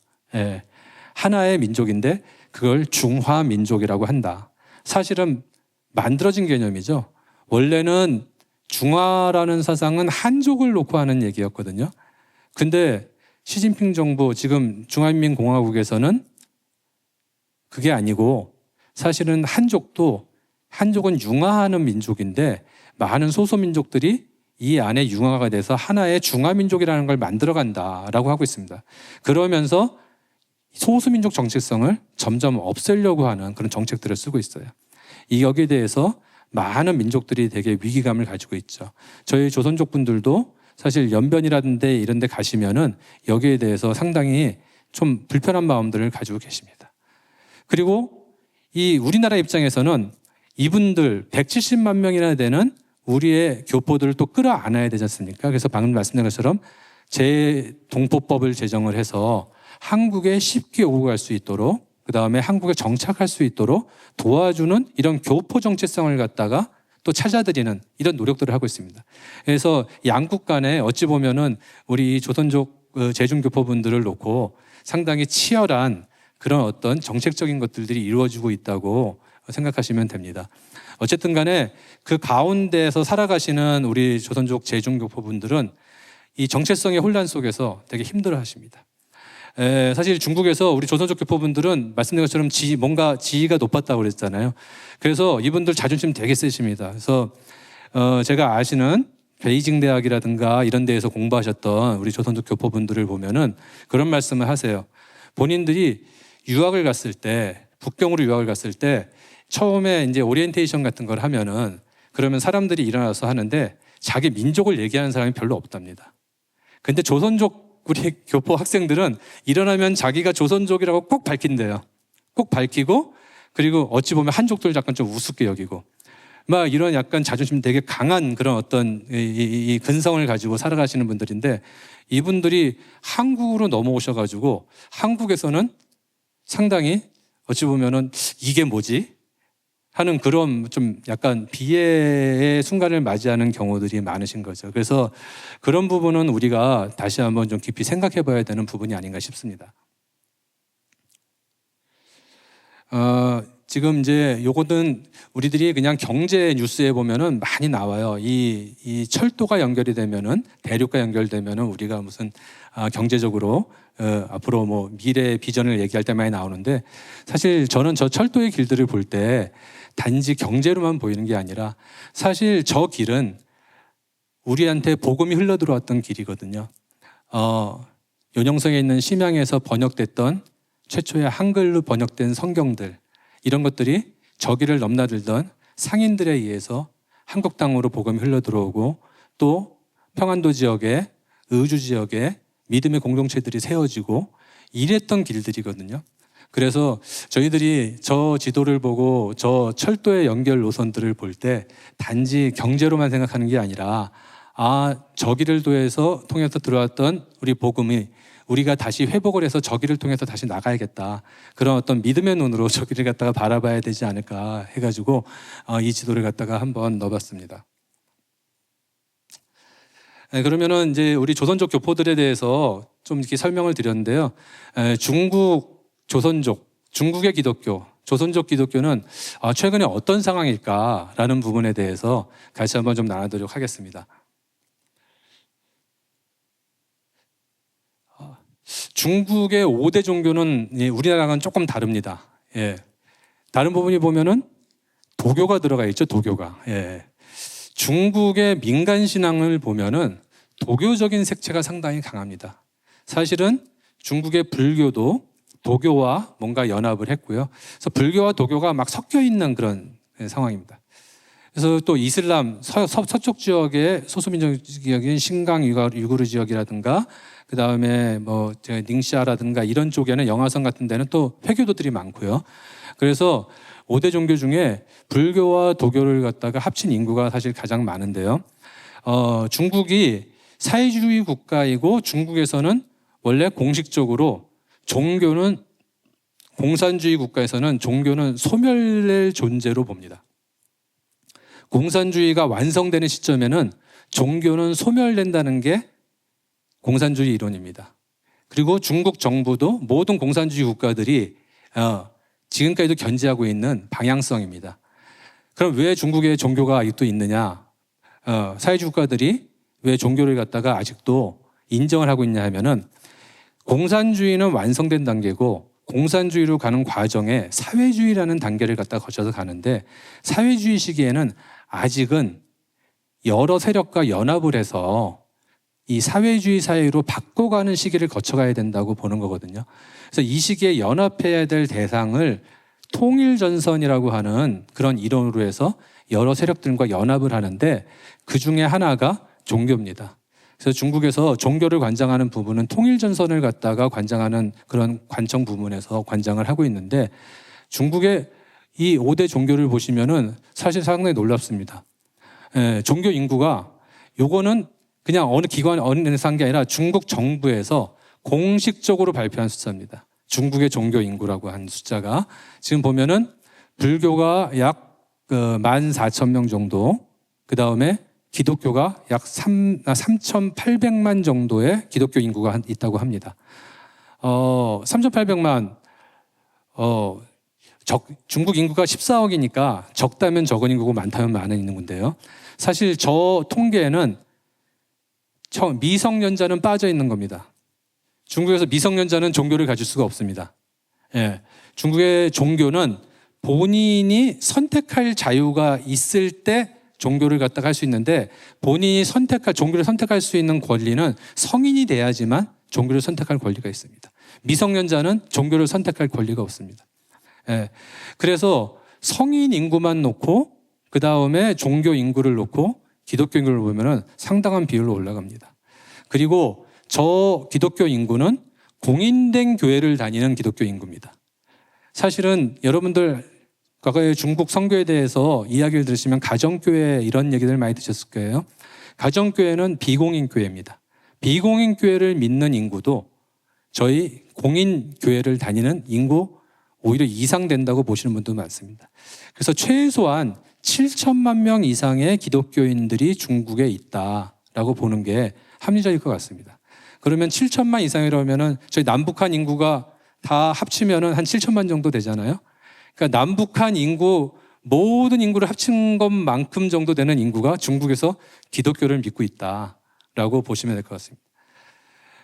하나의 민족인데 그걸 중화민족이라고 한다. 사실은 만들어진 개념이죠. 원래는 중화라는 사상은 한족을 놓고 하는 얘기였거든요. 근데 시진핑 정부, 지금 중화인민공화국에서는 그게 아니고 사실은 한족은 융화하는 민족인데 많은 소수민족들이 이 안에 융화가 돼서 하나의 중화민족이라는 걸 만들어간다라고 하고 있습니다. 그러면서 소수민족 정체성을 점점 없애려고 하는 그런 정책들을 쓰고 있어요. 여기에 대해서 많은 민족들이 되게 위기감을 가지고 있죠. 저희 조선족 분들도 사실 연변이라든지 이런 데 가시면은 여기에 대해서 상당히 좀 불편한 마음들을 가지고 계십니다. 그리고 이 우리나라 입장에서는 이분들 170만 명이나 되는 우리의 교포들을 또 끌어안아야 되지 않습니까? 그래서 방금 말씀드린 것처럼 재동포법을 제정을 해서 한국에 쉽게 오고 갈 수 있도록, 그 다음에 한국에 정착할 수 있도록 도와주는 이런 교포 정체성을 갖다가 또 찾아드리는 이런 노력들을 하고 있습니다. 그래서 양국 간에 어찌 보면은 우리 조선족 재중교포분들을 놓고 상당히 치열한 그런 어떤 정책적인 것들이 이루어지고 있다고 생각하시면 됩니다. 어쨌든 간에 그 가운데에서 살아가시는 우리 조선족 재중교포분들은 이 정체성의 혼란 속에서 되게 힘들어 하십니다. 사실 중국에서 우리 조선족 교포분들은 말씀드린 것처럼 뭔가 지위가 높았다고 그랬잖아요. 그래서 이분들 자존심 되게 세십니다. 그래서 제가 아시는 베이징 대학이라든가 이런 데에서 공부하셨던 우리 조선족 교포분들을 보면은 그런 말씀을 하세요. 본인들이 유학을 갔을 때, 북경으로 유학을 갔을 때 처음에 이제 오리엔테이션 같은 걸 하면은 그러면 사람들이 일어나서 하는데 자기 민족을 얘기하는 사람이 별로 없답니다. 근데 조선족 우리 교포 학생들은 일어나면 자기가 조선족이라고 꼭 밝힌대요. 꼭 밝히고, 그리고 어찌 보면 한족들 약간 좀 우습게 여기고, 막 이런 약간 자존심 되게 강한 그런 어떤 이 근성을 가지고 살아가시는 분들인데, 이분들이 한국으로 넘어오셔가지고 한국에서는 상당히 어찌 보면은 이게 뭐지? 하는 그런 좀 약간 비애의 순간을 맞이하는 경우들이 많으신 거죠. 그래서 그런 부분은 우리가 다시 한번 좀 깊이 생각해 봐야 되는 부분이 아닌가 싶습니다. 지금 이제 요거는 우리들이 그냥 경제 뉴스에 보면은 많이 나와요. 이 철도가 연결이 되면은, 대륙과 연결되면은 우리가 무슨 경제적으로 앞으로 뭐 미래 비전을 얘기할 때 많이 나오는데, 사실 저는 저 철도의 길들을 볼 때 단지 경제로만 보이는 게 아니라 사실 저 길은 우리한테 복음이 흘러 들어왔던 길이거든요. 요녕성에 있는 심양에서 번역됐던 최초의 한글로 번역된 성경들, 이런 것들이 저 길을 넘나들던 상인들에 의해서 한국 땅으로 복음이 흘러 들어오고, 또 평안도 지역에, 의주 지역에 믿음의 공동체들이 세워지고 이랬던 길들이거든요. 그래서 저희들이 저 지도를 보고 저 철도의 연결 노선들을 볼 때 단지 경제로만 생각하는 게 아니라, 저 길을 통해서 들어왔던 우리 복음이 우리가 다시 회복을 해서 저 길을 통해서 다시 나가야겠다, 그런 어떤 믿음의 눈으로 저 길을 갖다가 바라봐야 되지 않을까 해가지고 이 지도를 갖다가 한번 넣어봤습니다. 그러면은 이제 우리 조선족 교포들에 대해서 좀 이렇게 설명을 드렸는데요. 중국 조선족, 중국의 기독교, 조선족 기독교는 최근에 어떤 상황일까라는 부분에 대해서 같이 한번 좀 나누도록 하겠습니다. 중국의 5대 종교는 우리나라랑은 조금 다릅니다. 다른 부분이 보면은 도교가 들어가 있죠, 도교가. 중국의 민간 신앙을 보면은 도교적인 색채가 상당히 강합니다. 사실은 중국의 불교도 도교와 뭔가 연합을 했고요. 그래서 불교와 도교가 막 섞여 있는 그런 상황입니다. 그래서 또 이슬람 서쪽 지역의 소수민족 지역인 신강 유구르 지역이라든가, 그 다음에 뭐 닝시아라든가 이런 쪽에는 영화성 같은 데는 또 회교도들이 많고요. 그래서 5대 종교 중에 불교와 도교를 갖다가 합친 인구가 사실 가장 많은데요. 중국이 사회주의 국가이고, 중국에서는 원래 공식적으로 종교는, 공산주의 국가에서는 종교는 소멸될 존재로 봅니다. 공산주의가 완성되는 시점에는 종교는 소멸된다는 게 공산주의 이론입니다. 그리고 중국 정부도 모든 공산주의 국가들이 지금까지도 견지하고 있는 방향성입니다. 그럼 왜 중국에 종교가 아직도 있느냐? 사회주의 국가들이 왜 종교를 갖다가 아직도 인정을 하고 있냐 하면은, 공산주의는 완성된 단계고 공산주의로 가는 과정에 사회주의라는 단계를 갖다 거쳐서 가는데, 사회주의 시기에는 아직은 여러 세력과 연합을 해서 이 사회주의 사회로 바꿔가는 시기를 거쳐가야 된다고 보는 거거든요. 그래서 이 시기에 연합해야 될 대상을 통일전선이라고 하는 그런 이론으로 해서 여러 세력들과 연합을 하는데, 그 중에 하나가 종교입니다. 그래서 중국에서 종교를 관장하는 부분은 통일전선을 갖다가 관장하는 그런 관청 부문에서 관장을 하고 있는데, 중국의 이 5대 종교를 보시면은 사실 상당히 놀랍습니다. 종교 인구가 요거는 그냥 어느 기관 어느 데서 한 게 아니라 중국 정부에서 공식적으로 발표한 숫자입니다. 중국의 종교 인구라고 한 숫자가 지금 보면은 불교가 약 14,000명 정도, 그 다음에 기독교가 약 3,800만 정도의 기독교 인구가 있다고 합니다. 3,800만, 중국 인구가 14억이니까 적다면 적은 인구고 많다면 많은 인구인데요. 사실 저 통계에는 미성년자는 빠져 있는 겁니다. 중국에서 미성년자는 종교를 가질 수가 없습니다. 예, 중국의 종교는 본인이 선택할 자유가 있을 때 종교를 갖다가 할 수 있는데, 본인이 종교를 선택할 수 있는 권리는 성인이 돼야지만 종교를 선택할 권리가 있습니다. 미성년자는 종교를 선택할 권리가 없습니다. 예, 그래서 성인 인구만 놓고 그 다음에 종교 인구를 놓고 기독교 인구를 보면은 상당한 비율로 올라갑니다. 그리고 저 기독교 인구는 공인된 교회를 다니는 기독교 인구입니다. 사실은 여러분들 과거에 중국 선교에 대해서 이야기를 들으시면 가정교회 이런 얘기들 많이 드셨을 거예요. 가정교회는 비공인 교회입니다. 비공인 교회를 믿는 인구도 저희 공인 교회를 다니는 인구 오히려 이상 된다고 보시는 분도 많습니다. 그래서 최소한 7천만 명 이상의 기독교인들이 중국에 있다라고 보는 게 합리적일 것 같습니다. 그러면 7천만 이상이라면은 저희 남북한 인구가 다 합치면은 한 7천만 정도 되잖아요. 그러니까 남북한 인구, 모든 인구를 합친 것만큼 정도 되는 인구가 중국에서 기독교를 믿고 있다라고 보시면 될 것 같습니다.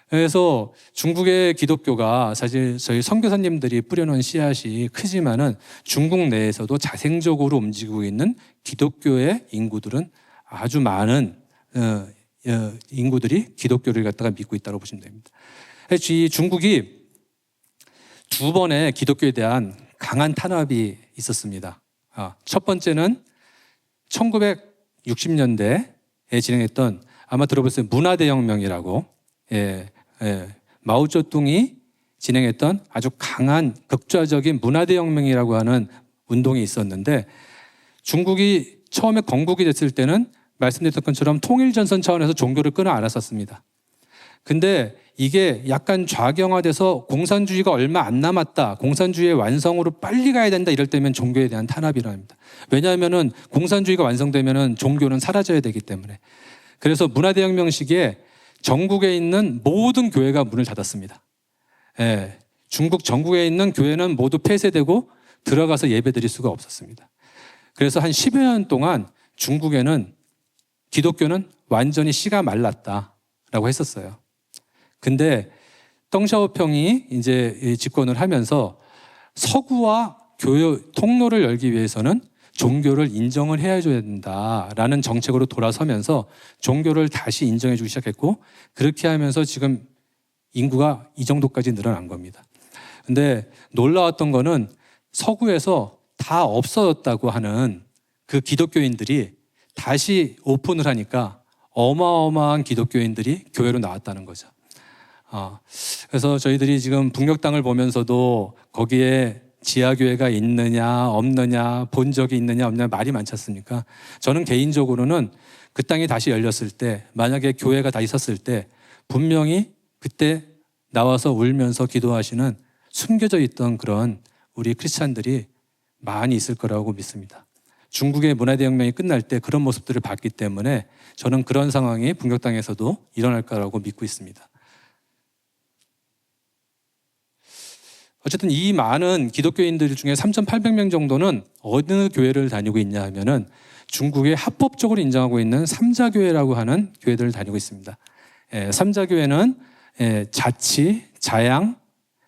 그래서 중국의 기독교가 사실 저희 선교사님들이 뿌려놓은 씨앗이 크지만은 중국 내에서도 자생적으로 움직이고 있는 기독교의 인구들은 아주 많은 인구들이 기독교를 갖다가 믿고 있다고 보시면 됩니다. 이 중국이 두 번의 기독교에 대한 강한 탄압이 있었습니다. 첫 번째는 1960년대에 진행했던, 아마 들어보셨어요, 문화대혁명이라고, 마오쩌둥이 진행했던 아주 강한 극좌적인 문화대혁명이라고 하는 운동이 있었는데, 중국이 처음에 건국이 됐을 때는 말씀드렸던 것처럼 통일전선 차원에서 종교를 끊어 안았었습니다. 근데 이게 약간 좌경화돼서 공산주의가 얼마 안 남았다, 공산주의의 완성으로 빨리 가야 된다, 이럴 때면 종교에 대한 탄압이라 합니다. 왜냐하면은 공산주의가 완성되면은 종교는 사라져야 되기 때문에. 그래서 문화대혁명 시기에 전국에 있는 모든 교회가 문을 닫았습니다. 중국 전국에 있는 교회는 모두 폐쇄되고 들어가서 예배 드릴 수가 없었습니다. 그래서 한 10여 년 동안 중국에는 기독교는 완전히 씨가 말랐다라고 했었어요. 근데 덩샤오평이 이제 집권을 하면서 서구와 교회 통로를 열기 위해서는 종교를 인정을 해줘야 된다라는 정책으로 돌아서면서 종교를 다시 인정해 주기 시작했고, 그렇게 하면서 지금 인구가 이 정도까지 늘어난 겁니다. 근데 놀라웠던 거는 서구에서 다 없어졌다고 하는 그 기독교인들이 다시 오픈을 하니까 어마어마한 기독교인들이 교회로 나왔다는 거죠. 그래서 저희들이 지금 북녘땅을 보면서도 거기에 지하교회가 있느냐 없느냐, 본 적이 있느냐 없느냐 말이 많지 않습니까? 저는 개인적으로는 그 땅이 다시 열렸을 때, 만약에 교회가 다 있었을 때 분명히 그때 나와서 울면서 기도하시는 숨겨져 있던 그런 우리 크리스찬들이 많이 있을 거라고 믿습니다. 중국의 문화대혁명이 끝날 때 그런 모습들을 봤기 때문에 저는 그런 상황이 북녘땅에서도 일어날 거라고 믿고 있습니다. 어쨌든 이 많은 기독교인들 중에 3,800명 정도는 어느 교회를 다니고 있냐 하면은 중국에 합법적으로 인정하고 있는 삼자교회라고 하는 교회들을 다니고 있습니다. 삼자교회는 자치, 자양,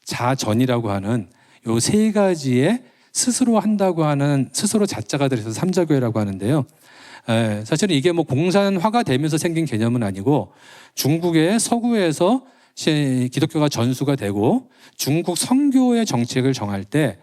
자전이라고 하는 요 세 가지의 스스로 한다고 하는, 스스로 자자가 들어서 삼자교회라고 하는데요. 사실은 이게 뭐 공산화가 되면서 생긴 개념은 아니고, 중국의 서구에서 기독교가 전수가 되고 중국 선교의 정책을 정할 때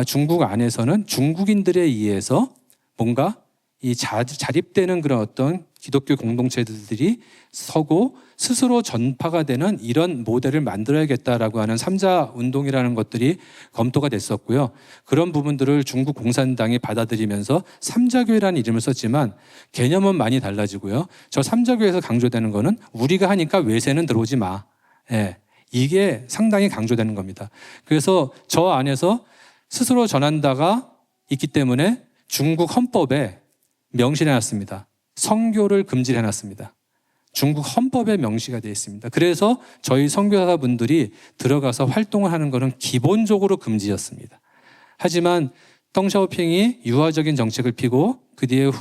중국 안에서는 중국인들에 의해서 뭔가 이 자립되는 그런 어떤 기독교 공동체들이 서고 스스로 전파가 되는 이런 모델을 만들어야겠다라고 하는 삼자 운동이라는 것들이 검토가 됐었고요. 그런 부분들을 중국 공산당이 받아들이면서 삼자교회라는 이름을 썼지만 개념은 많이 달라지고요. 저 삼자교회에서 강조되는 거는 우리가 하니까 외세는 들어오지 마. 예, 이게 상당히 강조되는 겁니다. 그래서 저 안에서 스스로 전한다가 있기 때문에 중국 헌법에 명시해놨습니다. 선교를 금지해놨습니다. 중국 헌법에 명시가 되어 있습니다. 그래서 저희 선교사분들이 들어가서 활동을 하는 것은 기본적으로 금지였습니다. 하지만 덩샤오핑이 유화적인 정책을 피고 그 뒤에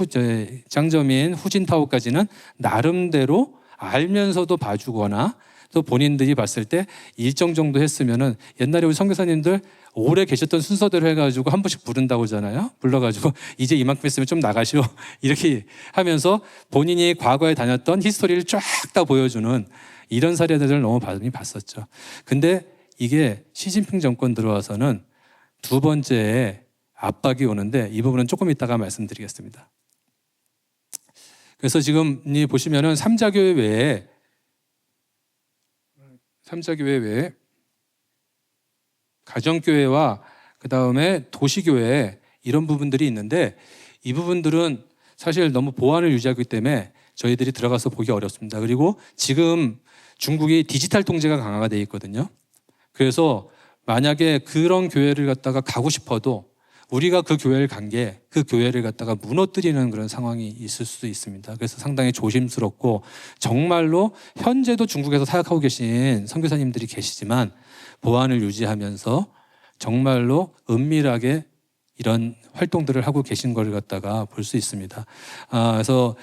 장저민, 후진타오까지는 나름대로 알면서도 봐주거나 또 본인들이 봤을 때 일정 정도 했으면은 옛날에 우리 선교사님들 오래 계셨던 순서대로 해가지고 한 번씩 부른다고 하잖아요. 불러가지고 이제 이만큼 했으면 좀 나가시오. 이렇게 하면서 본인이 과거에 다녔던 히스토리를 쫙 다 보여주는 이런 사례들을 너무 많이 봤었죠. 근데 이게 시진핑 정권 들어와서는 두 번째에 압박이 오는데 이 부분은 조금 이따가 말씀드리겠습니다. 그래서 지금 보시면은 삼자교회 외에 가정교회와 그 다음에 도시교회 이런 부분들이 있는데 이 부분들은 사실 너무 보안을 유지하기 때문에 저희들이 들어가서 보기 어렵습니다. 그리고 지금 중국이 디지털 통제가 강화가 되어 있거든요. 그래서 만약에 그런 교회를 갖다가 가고 싶어도 우리가 그 교회를 간 게 그 교회를 갖다가 무너뜨리는 그런 상황이 있을 수도 있습니다. 그래서 상당히 조심스럽고 정말로 현재도 중국에서 사역하고 계신 선교사님들이 계시지만 보안을 유지하면서 정말로 은밀하게 이런 활동들을 하고 계신 걸 갖다가 볼 수 있습니다. 그래서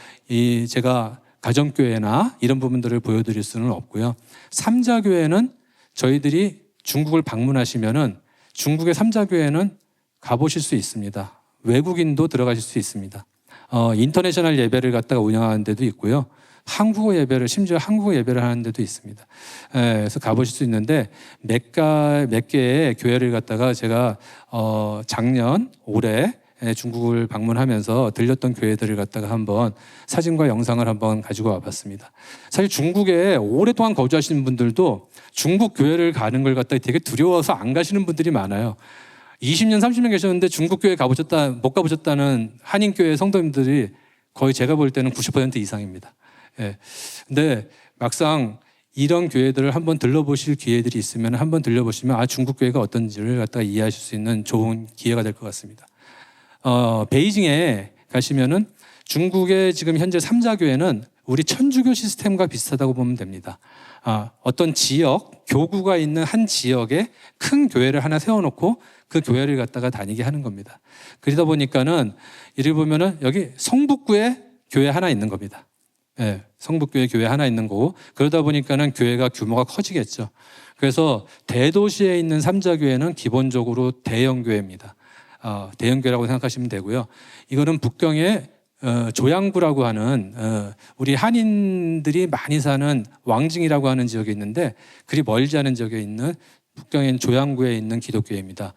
제가 가정교회나 이런 부분들을 보여드릴 수는 없고요. 삼자교회는 저희들이 중국을 방문하시면은 중국의 삼자교회는 가보실 수 있습니다. 외국인도 들어가실 수 있습니다. 인터내셔널 예배를 갖다가 운영하는 데도 있고요. 한국어 예배를, 심지어 한국어 예배를 하는 데도 있습니다. 그래서 가보실 수 있는데 몇 개의 교회를 갖다가 제가 작년, 올해 중국을 방문하면서 들렸던 교회들을 갖다가 한번 사진과 영상을 한번 가지고 와봤습니다. 사실 중국에 오랫동안 거주하시는 분들도 중국 교회를 가는 걸 갖다가 되게 두려워서 안 가시는 분들이 많아요. 20년, 30년 계셨는데 중국 교회 못 가보셨다는 한인교회 성도님들이 거의 제가 볼 때는 90% 이상입니다. 예. 근데 막상 이런 교회들을 한번 들러보실 기회들이 있으면 한번 들려보시면 중국 교회가 어떤지를 갖다가 이해하실 수 있는 좋은 기회가 될 것 같습니다. 베이징에 가시면은 중국의 지금 현재 삼자교회는 우리 천주교 시스템과 비슷하다고 보면 됩니다. 어떤 지역, 교구가 있는 한 지역에 큰 교회를 하나 세워놓고 그 교회를 갖다가 다니게 하는 겁니다. 그러다 보니까는 이를 보면은 여기 성북구에 교회 하나 있는 겁니다. 예, 성북교회 교회 하나 있는 거고 그러다 보니까는 교회가 규모가 커지겠죠. 그래서 대도시에 있는 삼자교회는 기본적으로 대형교회입니다. 대형교회라고 생각하시면 되고요. 이거는 북경의 조양구라고 하는 우리 한인들이 많이 사는 왕징이라고 하는 지역에 있는데 그리 멀지 않은 지역에 있는 북경의 조양구에 있는 기독교회입니다.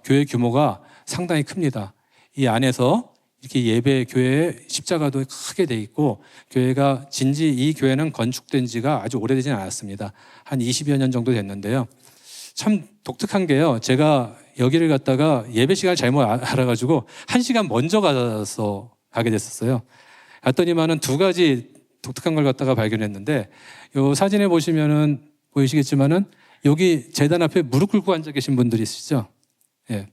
교회 규모가 상당히 큽니다. 이 안에서 이렇게 예배 교회에 십자가도 크게 돼 있고 교회가 이 교회는 건축된 지가 아주 오래되지는 않았습니다. 한 20여 년 정도 됐는데요. 참 독특한 게요. 제가 여기를 갔다가 예배 시간을 잘못 알아가지고 1시간 먼저 가게 됐었어요. 갔더니만은 두 가지 독특한 걸 갖다가 발견했는데 요 사진에 보시면은 보이시겠지만은 여기 제단 앞에 무릎 꿇고 앉아 계신 분들이 있으시죠? 예.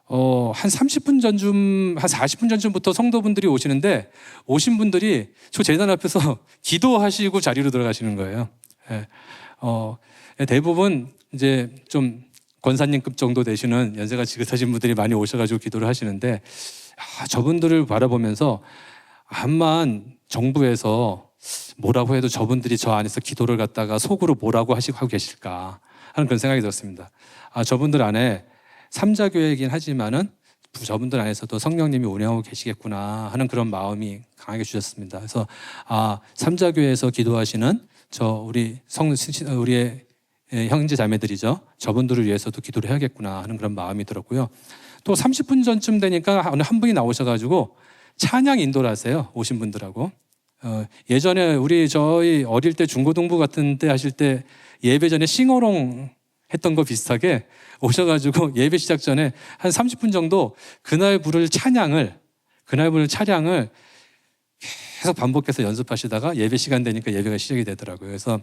한 30분 전쯤, 한 40분 전쯤부터 성도분들이 오시는데 오신 분들이 저 제단 앞에서 기도하시고 자리로 들어가시는 거예요. 예. 대부분 이제 좀 권사님급 정도 되시는 연세가 지긋하신 분들이 많이 오셔가지고 기도를 하시는데 저분들을 바라보면서 암만 정부에서 뭐라고 해도 저분들이 저 안에서 기도를 갖다가 속으로 뭐라고 하고 계실까 하는 그런 생각이 들었습니다. 저분들 안에 삼자교회이긴 하지만은 저분들 안에서도 성령님이 운영하고 계시겠구나 하는 그런 마음이 강하게 주셨습니다. 그래서 삼자교회에서 기도하시는 우리의 형제 자매들이죠. 저분들을 위해서도 기도를 해야겠구나 하는 그런 마음이 들었고요. 또 30분 전쯤 되니까 어느 한 분이 나오셔가지고 찬양 인도를 하세요. 오신 분들하고. 예전에 저희 어릴 때 중고등부 같은 때 하실 때 예배 전에 싱어롱 했던 거 비슷하게 오셔가지고 예배 시작 전에 한 30분 정도 그날 부를 찬양을 계속 반복해서 연습하시다가 예배 시간 되니까 예배가 시작이 되더라고요. 그래서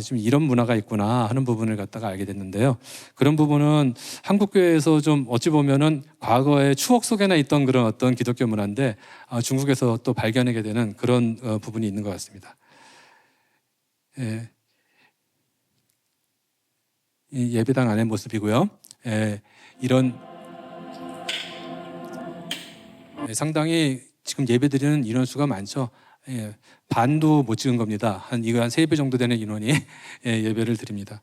좀 이런 문화가 있구나 하는 부분을 갖다가 알게 됐는데요. 그런 부분은 한국 교회에서 좀 어찌 보면은 과거의 추억 속에나 있던 그런 어떤 기독교 문화인데 중국에서 또 발견하게 되는 그런 부분이 있는 것 같습니다. 예. 이 예배당 안의 모습이고요. 이런 상당히 지금 예배드리는 인원수가 많죠. 반도 못 찍은 겁니다. 이거 한 3배 정도 되는 인원이 예배를 드립니다.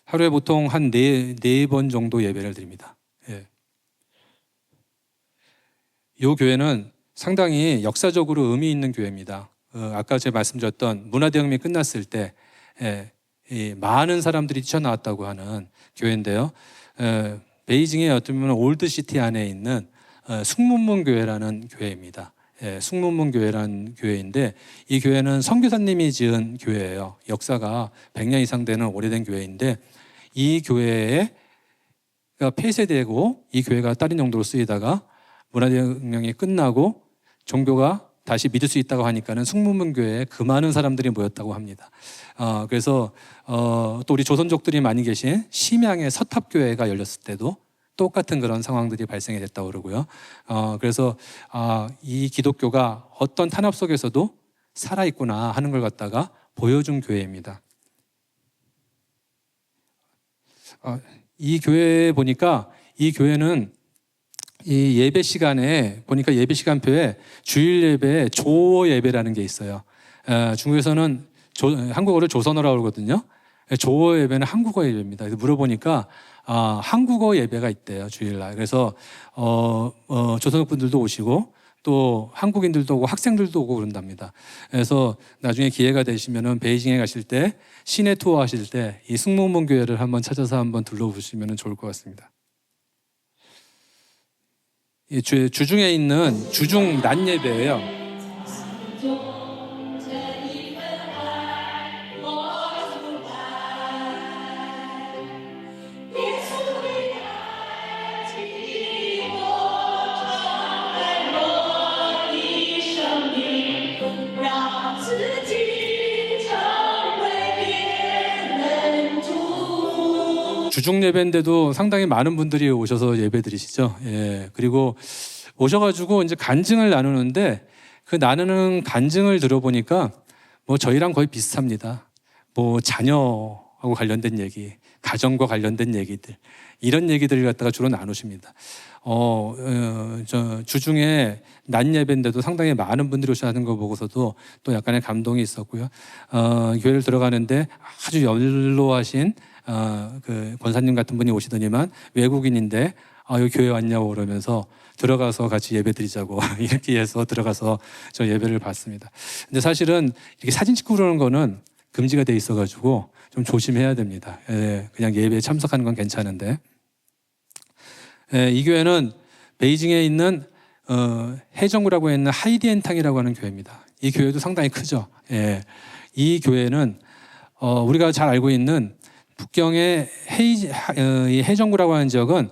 하루에 보통 한 4번 정도 예배를 드립니다. 이 교회는 상당히 역사적으로 의미 있는 교회입니다. 아까 제가 말씀드렸던 문화대혁명이 끝났을 때 많은 사람들이 뛰쳐나왔다고 하는 교회인데요. 베이징의 어떤 올드시티 안에 있는 숭문문 교회라는 교회입니다. 숭문문 교회라는 교회인데 이 교회는 선교사님이 지은 교회예요. 역사가 100년 이상 되는 오래된 교회인데 이 교회가 폐쇄되고 이 교회가 다른 용도로 쓰이다가 문화대혁명이 끝나고 종교가 다시 믿을 수 있다고 하니까는 숭문문 교회에 그 많은 사람들이 모였다고 합니다. 그래서 또 우리 조선족들이 많이 계신 심양의 서탑교회가 열렸을 때도 똑같은 그런 상황들이 발생이 됐다고 그러고요. 그래서 이 기독교가 어떤 탄압 속에서도 살아있구나 하는 걸 갖다가 보여준 교회입니다. 이 교회에 보니까 이 교회는 이 예배 시간에 보니까 예배 시간표에 주일 예배에 조어 예배라는 게 있어요. 중국에서는 한국어를 조선어라고 그러거든요. 조어 예배는 한국어 예배입니다. 그래서 물어보니까 한국어 예배가 있대요, 주일날. 그래서 조선족 분들도 오시고 또 한국인들도 오고 학생들도 오고 그런답니다. 그래서 나중에 기회가 되시면은 베이징에 가실 때 시내 투어 하실 때 이 숭문문 교회를 한번 찾아서 한번 둘러보시면 좋을 것 같습니다. 이 주중에 있는 주중 낮 예배예요. 주중 예배인데도 상당히 많은 분들이 오셔서 예배 드리시죠. 그리고 오셔가지고 이제 간증을 나누는데 그 나누는 간증을 들어보니까 뭐 저희랑 거의 비슷합니다. 뭐 자녀하고 관련된 얘기, 가정과 관련된 얘기들, 이런 얘기들을 갖다가 주로 나누십니다. 주중에 낮 예배인데도 상당히 많은 분들이 오시는 거 보고서도 또 약간의 감동이 있었고요. 교회를 들어가는데 아주 연로하신 그 권사님 같은 분이 오시더니만 외국인인데 여기 교회 왔냐고 그러면서 들어가서 같이 예배 드리자고 이렇게 해서 들어가서 저 예배를 받습니다. 근데 사실은 이렇게 사진 찍고 그러는 거는 금지가 돼 있어가지고 좀 조심해야 됩니다. 그냥 예배에 참석하는 건 괜찮은데 이 교회는 베이징에 있는 해정구라고 있는 하이디엔탕이라고 하는 교회입니다. 이 교회도 상당히 크죠. 이 교회는 우리가 잘 알고 있는 북경의 해정구라고 하는 지역은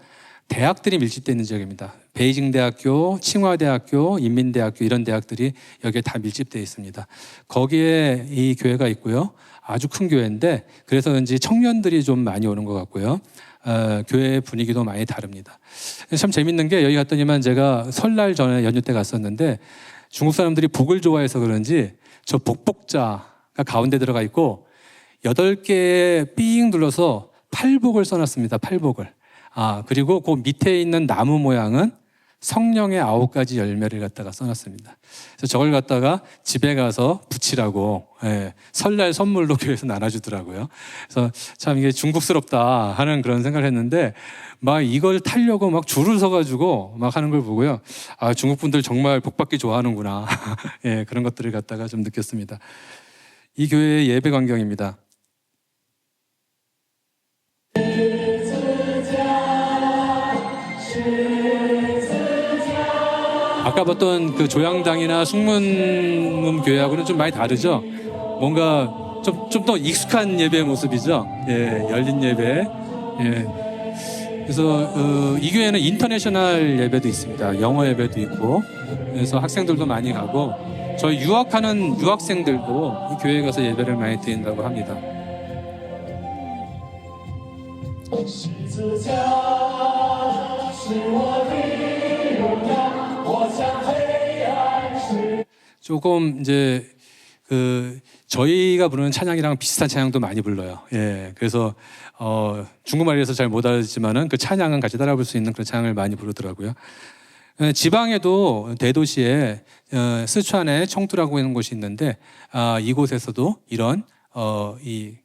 대학들이 밀집되어 있는 지역입니다. 베이징 대학교, 칭화대학교, 인민대학교 이런 대학들이 여기에 다 밀집되어 있습니다. 거기에 이 교회가 있고요. 아주 큰 교회인데 그래서 그런지 청년들이 좀 많이 오는 것 같고요. 교회 분위기도 많이 다릅니다. 참 재밌는 게 여기 갔더니만 제가 설날 전에 연휴 때 갔었는데 중국 사람들이 복을 좋아해서 그런지 저 복복자가 가운데 들어가 있고 8개에 삥 눌러서 팔복을 써놨습니다. 팔복을. 그리고 그 밑에 있는 나무 모양은 성령의 9가지 열매를 갖다가 써놨습니다. 그래서 저걸 갖다가 집에 가서 붙이라고 설날 선물로 교회에서 나눠주더라고요. 그래서 참 이게 중국스럽다 하는 그런 생각을 했는데 막 이걸 타려고 막 줄을 서가지고 막 하는 걸 보고요. 중국 분들 정말 복받기 좋아하는구나. 그런 것들을 갖다가 좀 느꼈습니다. 이 교회의 예배 광경입니다. 아까 봤던 그 조양당이나 숙문교회하고는 좀 많이 다르죠. 뭔가 좀 더 익숙한 예배의 모습이죠. 예, 열린 예배. 예. 그래서 이 교회는 인터내셔널 예배도 있습니다. 영어 예배도 있고, 그래서 학생들도 많이 가고, 저희 유학하는 유학생들도 이 교회에 가서 예배를 많이 드린다고 합니다. 조금 이제 저희가 부르는 찬양이랑 비슷한 찬양도 많이 불러요. 예, 그래서 중국말이라서 잘 못 알아듣지만은 그 찬양은 같이 따라 부를 수 있는 그런 찬양을 많이 부르더라고요. 지방에도 대도시에 스촨에 청두라고 하는 곳이 있는데 이곳에서도 이런 이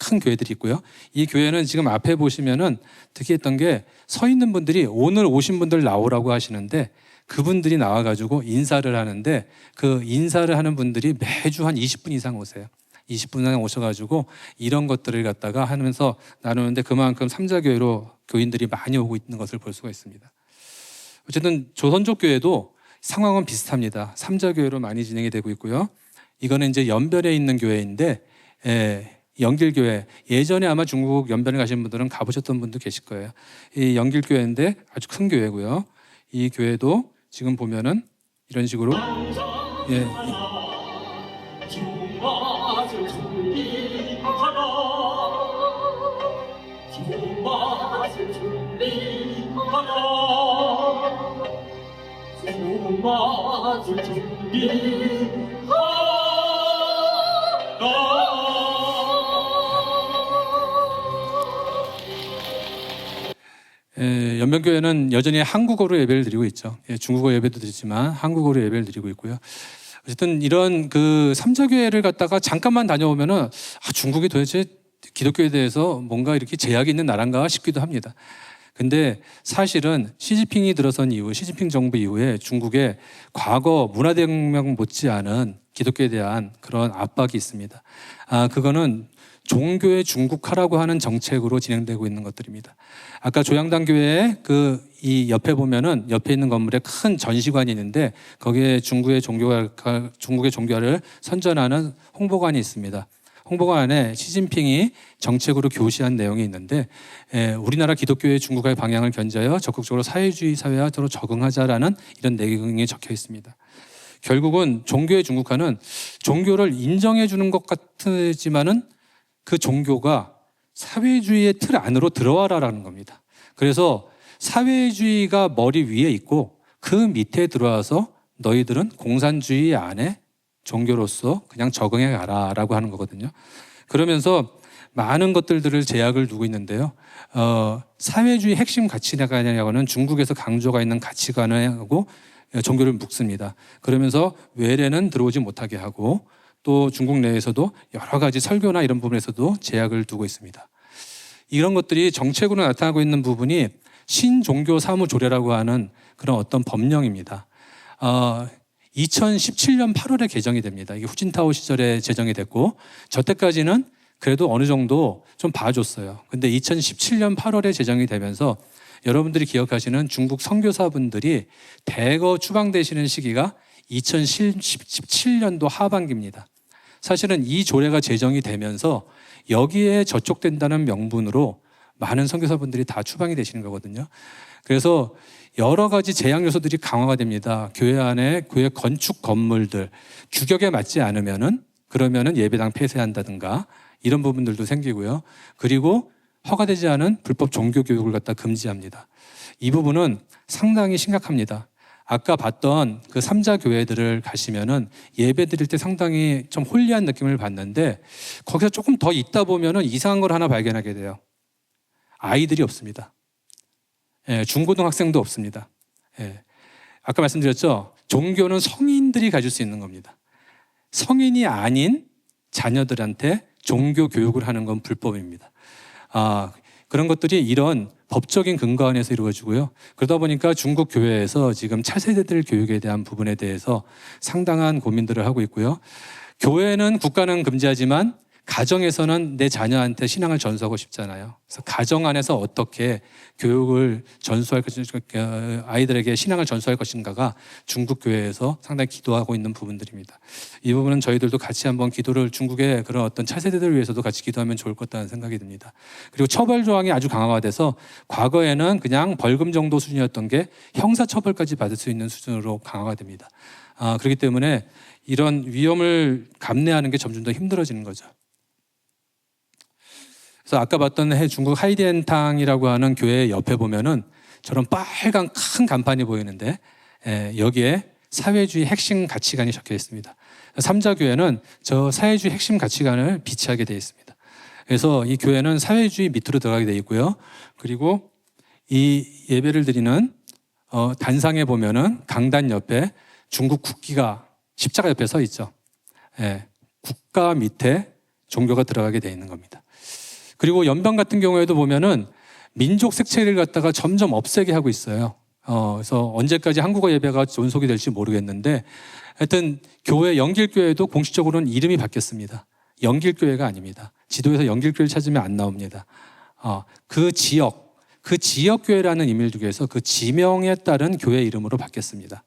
큰 교회들이 있고요. 이 교회는 지금 앞에 보시면은 특이했던 게 서 있는 분들이 오늘 오신 분들 나오라고 하시는데 그분들이 나와가지고 인사를 하는데 그 인사를 하는 분들이 매주 한 20분 이상 오세요. 20분 이상 오셔가지고 이런 것들을 갖다가 하면서 나누는데 그만큼 삼자교회로 교인들이 많이 오고 있는 것을 볼 수가 있습니다. 어쨌든 조선족 교회도 상황은 비슷합니다. 삼자교회로 많이 진행이 되고 있고요. 이거는 이제 연변에 있는 교회인데 영길교회, 예전에 아마 중국 연변에 가신 분들은 가보셨던 분도 계실 거예요. 이 영길교회인데 아주 큰 교회고요. 이 교회도 지금 보면은 이런 식으로 예. 연변교회는 여전히 한국어로 예배를 드리고 있죠. 중국어 예배도 드리지만 한국어로 예배를 드리고 있고요. 어쨌든 이런 그 삼자교회를 갖다가 잠깐만 다녀오면은 중국이 도대체 기독교에 대해서 뭔가 이렇게 제약이 있는 나라인가 싶기도 합니다. 근데 사실은 시진핑이 들어선 이후, 시진핑 정부 이후에 중국에 과거 문화대혁명 못지않은 기독교에 대한 그런 압박이 있습니다. 그거는 종교의 중국화라고 하는 정책으로 진행되고 있는 것들입니다. 아까 조양당 교회에 이 옆에 보면은 옆에 있는 건물에 큰 전시관이 있는데 거기에 중국의 종교화를 선전하는 홍보관이 있습니다. 홍보관 안에 시진핑이 정책으로 교시한 내용이 있는데 우리나라 기독교의 중국화의 방향을 견제하여 적극적으로 사회주의 사회화로 적응하자라는 이런 내용이 적혀 있습니다. 결국은 종교의 중국화는 종교를 인정해 주는 것 같지만은 그 종교가 사회주의의 틀 안으로 들어와라라는 겁니다. 그래서 사회주의가 머리 위에 있고 그 밑에 들어와서 너희들은 공산주의 안에 종교로서 그냥 적응해 가라라고 하는 거거든요. 그러면서 많은 것들을 제약을 두고 있는데요. 사회주의 핵심 가치관이라고는 중국에서 강조가 있는 가치관하고 종교를 묶습니다. 그러면서 외래는 들어오지 못하게 하고 또 중국 내에서도 여러 가지 설교나 이런 부분에서도 제약을 두고 있습니다. 이런 것들이 정책으로 나타나고 있는 부분이 신종교 사무조례라고 하는 그런 어떤 법령입니다. 2017년 8월에 개정이 됩니다. 이게 후진타오 시절에 제정이 됐고 저때까지는 그래도 어느 정도 좀 봐줬어요. 근데 2017년 8월에 제정이 되면서 여러분들이 기억하시는 중국 선교사분들이 대거 추방되시는 시기가 2017년도 하반기입니다. 사실은 이 조례가 제정이 되면서 여기에 저촉된다는 명분으로 많은 선교사분들이 다 추방이 되시는 거거든요. 그래서 여러 가지 제약 요소들이 강화가 됩니다. 교회 안에 교회 건축 건물들 규격에 맞지 않으면은 그러면은 예배당 폐쇄한다든가 이런 부분들도 생기고요. 그리고 허가되지 않은 불법 종교 교육을 갖다 금지합니다. 이 부분은 상당히 심각합니다. 아까 봤던 그 삼자 교회들을 가시면은 예배 드릴 때 상당히 좀 홀리한 느낌을 받는데 거기서 조금 더 있다 보면은 이상한 걸 하나 발견하게 돼요. 아이들이 없습니다. 중고등학생도 없습니다. 아까 말씀드렸죠. 종교는 성인들이 가질 수 있는 겁니다. 성인이 아닌 자녀들한테 종교 교육을 하는 건 불법입니다. 그런 것들이 이런 법적인 근거 안에서 이루어지고요. 그러다 보니까 중국 교회에서 지금 차세대들 교육에 대한 부분에 대해서 상당한 고민들을 하고 있고요. 교회는 국가는 금지하지만 가정에서는 내 자녀한테 신앙을 전수하고 싶잖아요. 그래서 가정 안에서 어떻게 교육을 전수할 것인가, 아이들에게 신앙을 전수할 것인가가 중국 교회에서 상당히 기도하고 있는 부분들입니다. 이 부분은 저희들도 같이 한번 기도를, 중국의 그런 어떤 차세대들을 위해서도 같이 기도하면 좋을 것 같다는 생각이 듭니다. 그리고 처벌 조항이 아주 강화가 돼서 과거에는 그냥 벌금 정도 수준이었던 게 형사 처벌까지 받을 수 있는 수준으로 강화가 됩니다. 그렇기 때문에 이런 위험을 감내하는 게 점점 더 힘들어지는 거죠. 그래서 아까 봤던 중국 하이디엔탕이라고 하는 교회 옆에 보면은 저런 빨간 큰 간판이 보이는데, 여기에 사회주의 핵심 가치관이 적혀 있습니다. 삼자교회는 저 사회주의 핵심 가치관을 비치하게 되어 있습니다. 그래서 이 교회는 사회주의 밑으로 들어가게 되어 있고요. 그리고 이 예배를 드리는 단상에 보면은 강단 옆에 중국 국기가 십자가 옆에 서 있죠. 국가 밑에 종교가 들어가게 되어 있는 겁니다. 그리고 연방 같은 경우에도 보면은 민족 색채를 갖다가 점점 없애게 하고 있어요. 그래서 언제까지 한국어 예배가 존속이 될지 모르겠는데, 하여튼 교회 영길교회도 공식적으로는 이름이 바뀌었습니다. 영길교회가 아닙니다. 지도에서 영길교회를 찾으면 안 나옵니다. 그 지역교회라는 의미를 두기 위해서 그 지명에 따른 교회 이름으로 바뀌었습니다.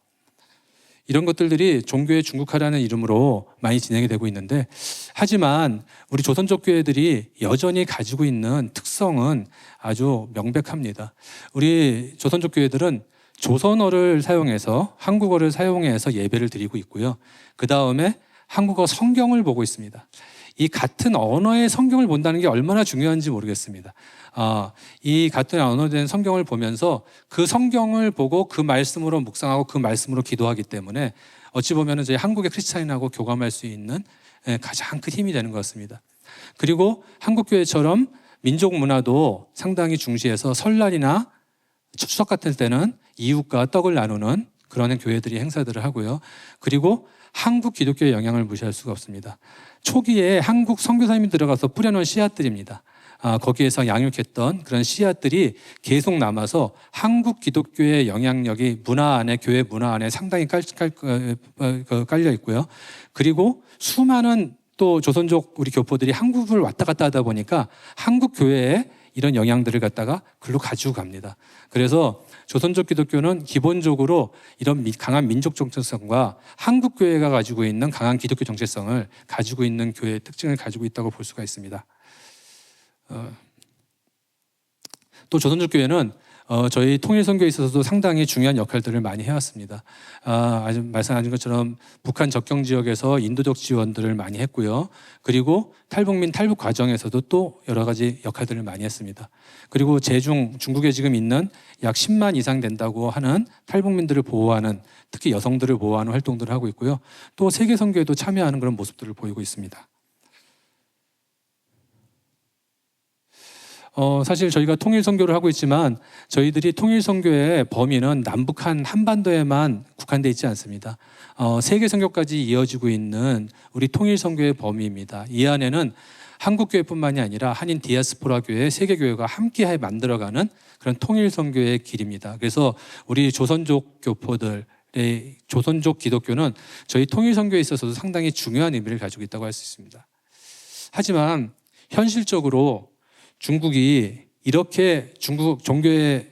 이런 것들이 종교의 중국화라는 이름으로 많이 진행이 되고 있는데, 하지만 우리 조선족 교회들이 여전히 가지고 있는 특성은 아주 명백합니다. 우리 조선족 교회들은 조선어를 사용해서, 한국어를 사용해서 예배를 드리고 있고요. 그 다음에 한국어 성경을 보고 있습니다. 이 같은 언어의 성경을 본다는 게 얼마나 중요한지 모르겠습니다. 이 같은 언어된 성경을 보면서 그 성경을 보고 그 말씀으로 묵상하고 그 말씀으로 기도하기 때문에 어찌 보면 저희 한국의 크리스찬인하고 교감할 수 있는 가장 큰 힘이 되는 것 같습니다. 그리고 한국교회처럼 민족 문화도 상당히 중시해서 설날이나 추석 같은 때는 이웃과 떡을 나누는 그런 교회들이 행사들을 하고요. 그리고 한국 기독교의 영향을 무시할 수가 없습니다. 초기에 한국 선교사님이 들어가서 뿌려놓은 씨앗들입니다. 거기에서 양육했던 그런 씨앗들이 계속 남아서 한국 기독교의 영향력이 문화 안에, 교회 문화 안에 상당히 깔려 있고요. 그리고 수많은 또 조선족 우리 교포들이 한국을 왔다 갔다 하다 보니까 한국 교회에 이런 영향들을 갖다가 글로 가지고 갑니다. 그래서 조선족 기독교는 기본적으로 이런 강한 민족 정체성과 한국 교회가 가지고 있는 강한 기독교 정체성을 가지고 있는 교회의 특징을 가지고 있다고 볼 수가 있습니다. 또 조선족 교회는 저희 통일선교에 있어서도 상당히 중요한 역할들을 많이 해왔습니다. 아주 말씀하신 것처럼 북한 접경 지역에서 인도적 지원들을 많이 했고요. 그리고 탈북민 탈북 과정에서도 또 여러 가지 역할들을 많이 했습니다. 그리고 중국에 지금 있는 약 10만 이상 된다고 하는 탈북민들을 보호하는, 특히 여성들을 보호하는 활동들을 하고 있고요. 또 세계 선교에도 참여하는 그런 모습들을 보이고 있습니다. 사실 저희가 통일선교를 하고 있지만 저희들이 통일선교의 범위는 남북한 한반도에만 국한되어 있지 않습니다. 세계선교까지 이어지고 있는 우리 통일선교의 범위입니다. 이 안에는 한국교회뿐만이 아니라 한인 디아스포라 교회, 세계교회가 함께 만들어가는 그런 통일선교의 길입니다. 그래서 우리 조선족 교포들, 조선족 기독교는 저희 통일선교에 있어서도 상당히 중요한 의미를 가지고 있다고 할 수 있습니다. 하지만 현실적으로 중국이 이렇게 종교의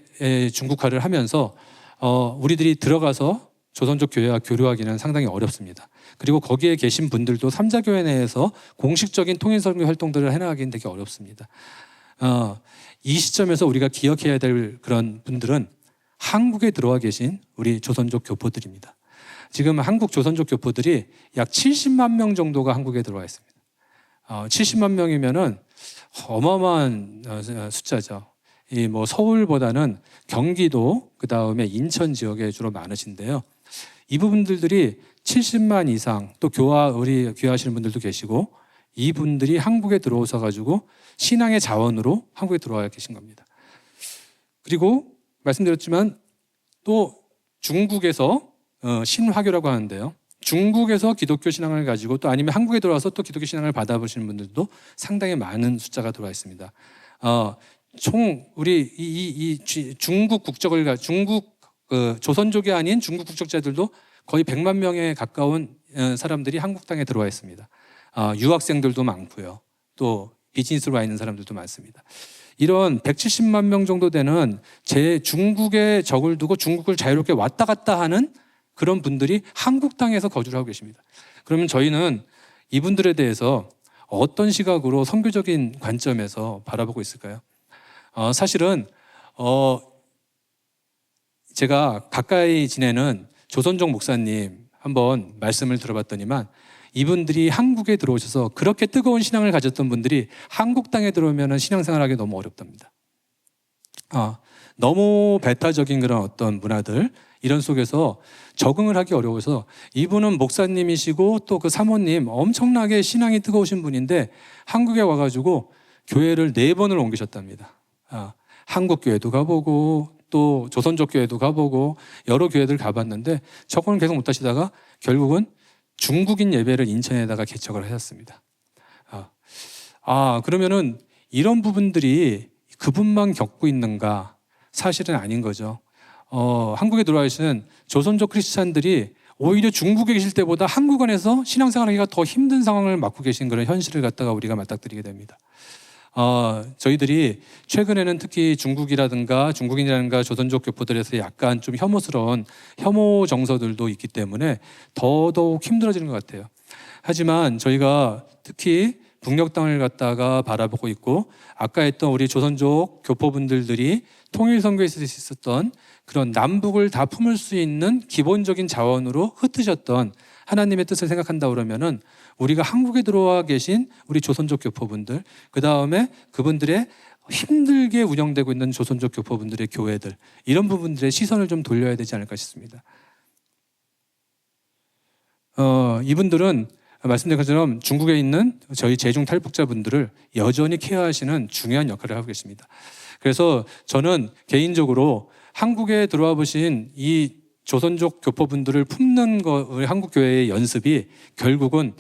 중국화를 하면서 우리들이 들어가서 조선족 교회와 교류하기는 상당히 어렵습니다. 그리고 거기에 계신 분들도 삼자교회 내에서 공식적인 통일선교 활동들을 해나가기는 되게 어렵습니다. 이 시점에서 우리가 기억해야 될 그런 분들은 한국에 들어와 계신 우리 조선족 교포들입니다. 지금 한국 조선족 교포들이 약 70만 명 정도가 한국에 들어와 있습니다. 70만 명이면은 어마어마한 숫자죠. 서울보다는 경기도, 그 다음에 인천 지역에 주로 많으신데요. 이 부분들이 70만 이상, 또 우리 귀화하시는 분들도 계시고, 이분들이 한국에 들어오셔 가지고 신앙의 자원으로 한국에 들어와 계신 겁니다. 그리고 말씀드렸지만 또 중국에서 신화교라고 하는데요. 중국에서 기독교 신앙을 가지고 또 아니면 한국에 들어와서 또 기독교 신앙을 받아보시는 분들도 상당히 많은 숫자가 들어와 있습니다. 총 우리 중국 국적을 조선족이 아닌 중국 국적자들도 거의 100만 명에 가까운 사람들이 한국 땅에 들어와 있습니다. 유학생들도 많고요. 또 비즈니스로 와 있는 사람들도 많습니다. 이런 170만 명 정도 되는 제 중국에 적을 두고 중국을 자유롭게 왔다 갔다 하는 그런 분들이 한국 땅에서 거주를 하고 계십니다. 그러면 저희는 이분들에 대해서 어떤 시각으로 선교적인 관점에서 바라보고 있을까요? 사실은 제가 가까이 지내는 조선족 목사님 한번 말씀을 들어봤더니만 이분들이 한국에 들어오셔서 그렇게 뜨거운 신앙을 가졌던 분들이 한국 땅에 들어오면 신앙생활하기 너무 어렵답니다. 너무 배타적인 그런 어떤 문화들 이런 속에서 적응을 하기 어려워서 이분은 목사님이시고 또 그 사모님 엄청나게 신앙이 뜨거우신 분인데 한국에 와가지고 교회를 4번을 옮기셨답니다. 한국 교회도 가보고 또 조선족 교회도 가보고 여러 교회들 가봤는데 적응을 계속 못하시다가 결국은 중국인 예배를 인천에다가 개척을 하셨습니다. 그러면은 이런 부분들이 그분만 겪고 있는가? 사실은 아닌 거죠. 한국에 들어와 계시는 조선족 크리스찬들이 오히려 중국에 계실 때보다 한국 안에서 신앙생활하기가 더 힘든 상황을 맞고 계신 그런 현실을 갖다가 우리가 맞닥뜨리게 됩니다. 저희들이 최근에는 특히 중국인이라든가 조선족 교포들에서 약간 좀 혐오스러운 혐오 정서들도 있기 때문에 더더욱 힘들어지는 것 같아요. 하지만 저희가 특히 북녘 땅을 갖다가 바라보고 있고 아까 했던 우리 조선족 교포분들이 통일선교에서 있었던 그런 남북을 다 품을 수 있는 기본적인 자원으로 흩으셨던 하나님의 뜻을 생각한다 그러면은 우리가 한국에 들어와 계신 우리 조선족 교포분들, 그 다음에 그분들의 힘들게 운영되고 있는 조선족 교포분들의 교회들, 이런 부분들의 시선을 좀 돌려야 되지 않을까 싶습니다. 이분들은 말씀드린 것처럼 중국에 있는 저희 재중 탈북자분들을 여전히 케어하시는 중요한 역할을 하고 계십니다. 그래서 저는 개인적으로 한국에 들어와 보신 이 조선족 교포분들을 품는 우리 한국교회의 연습이 결국은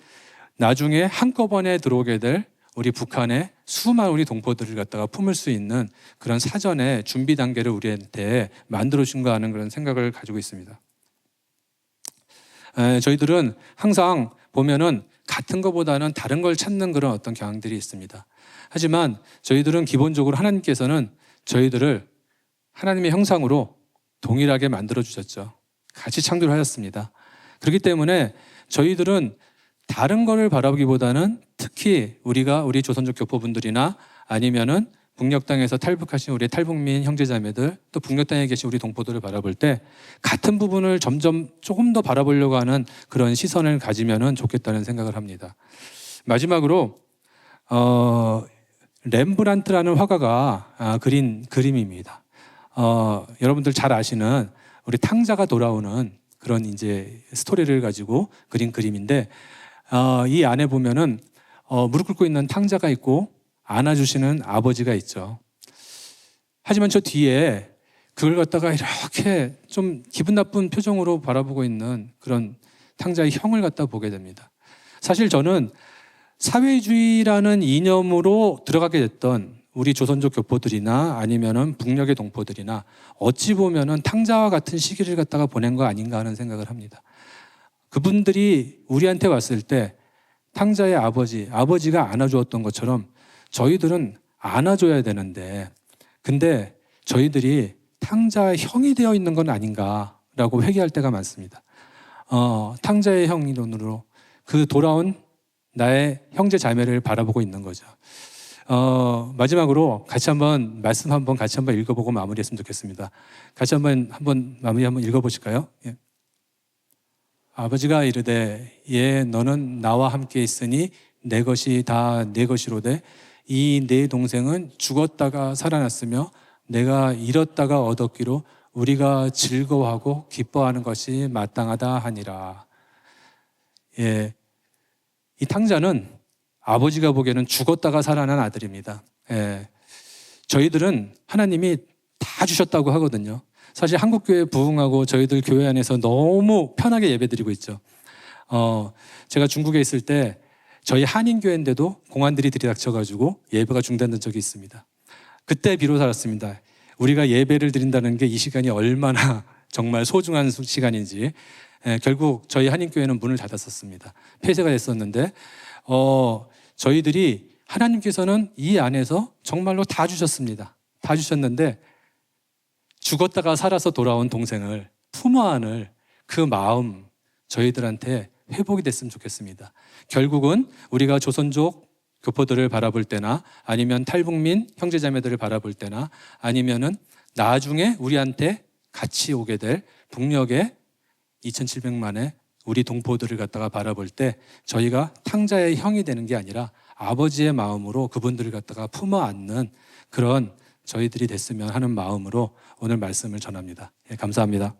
나중에 한꺼번에 들어오게 될 우리 북한의 수많은 우리 동포들을 갖다가 품을 수 있는 그런 사전의 준비 단계를 우리한테 만들어준가 하는 그런 생각을 가지고 있습니다. 저희들은 항상 보면은 같은 것보다는 다른 걸 찾는 그런 어떤 경향들이 있습니다. 하지만 저희들은 기본적으로 하나님께서는 저희들을 하나님의 형상으로 동일하게 만들어주셨죠. 같이 창조하셨습니다. 그렇기 때문에 저희들은 다른 거를 바라보기보다는 특히 우리 조선족 교포분들이나 아니면은 북녘 땅에서 탈북하신 우리 탈북민 형제자매들 또 북녘 땅에 계신 우리 동포들을 바라볼 때 같은 부분을 점점 조금 더 바라보려고 하는 그런 시선을 가지면은 좋겠다는 생각을 합니다. 마지막으로 렘브란트라는 화가가 그린 그림입니다. 여러분들 잘 아시는 우리 탕자가 돌아오는 그런 이제 스토리를 가지고 그린 그림인데 이 안에 보면은 무릎 꿇고 있는 탕자가 있고 안아주시는 아버지가 있죠. 하지만 저 뒤에 그걸 갖다가 이렇게 좀 기분 나쁜 표정으로 바라보고 있는 그런 탕자의 형을 갖다 보게 됩니다. 사실 저는 사회주의라는 이념으로 들어가게 됐던 우리 조선족 교포들이나 아니면은 북녘의 동포들이나 어찌 보면은 탕자와 같은 시기를 갖다가 보낸 거 아닌가 하는 생각을 합니다. 그분들이 우리한테 왔을 때 탕자의 아버지가 안아주었던 것처럼 저희들은 안아줘야 되는데 근데 저희들이 탕자의 형이 되어 있는 건 아닌가라고 회개할 때가 많습니다. 탕자의 형이 눈으로 그 돌아온 나의 형제 자매를 바라보고 있는 거죠. 마지막으로 말씀 한번 같이 한번 읽어보고 마무리했으면 좋겠습니다. 같이 한번 마무리 한번 읽어보실까요? 예. 아버지가 이르되 너는 나와 함께 있으니 내 것이 다 내 것이로되 이 내 동생은 죽었다가 살아났으며 내가 잃었다가 얻었기로 우리가 즐거워하고 기뻐하는 것이 마땅하다 하니라. 예, 이 탕자는 아버지가 보기에는 죽었다가 살아난 아들입니다. 예, 저희들은 하나님이 다 주셨다고 하거든요. 사실 한국교회 부흥하고 저희들 교회 안에서 너무 편하게 예배드리고 있죠. 제가 중국에 있을 때 저희 한인교회인데도 공안들이 들이닥쳐가지고 예배가 중단된 적이 있습니다. 그때 비로소 알았습니다. 우리가 예배를 드린다는 게 이 시간이 얼마나 정말 소중한 시간인지. 결국 저희 한인교회는 문을 닫았었습니다. 폐쇄가 됐었는데 저희들이 하나님께서는 이 안에서 정말로 다 주셨습니다. 다 주셨는데 죽었다가 살아서 돌아온 동생을 품어 안을 그 마음 저희들한테 회복이 됐으면 좋겠습니다. 결국은 우리가 조선족 교포들을 바라볼 때나 아니면 탈북민 형제자매들을 바라볼 때나 아니면은 나중에 우리한테 같이 오게 될 북녘의 2,700만의 우리 동포들을 갖다가 바라볼 때 저희가 탕자의 형이 되는 게 아니라 아버지의 마음으로 그분들을 갖다가 품어 안는 그런 저희들이 됐으면 하는 마음으로 오늘 말씀을 전합니다. 예, 감사합니다.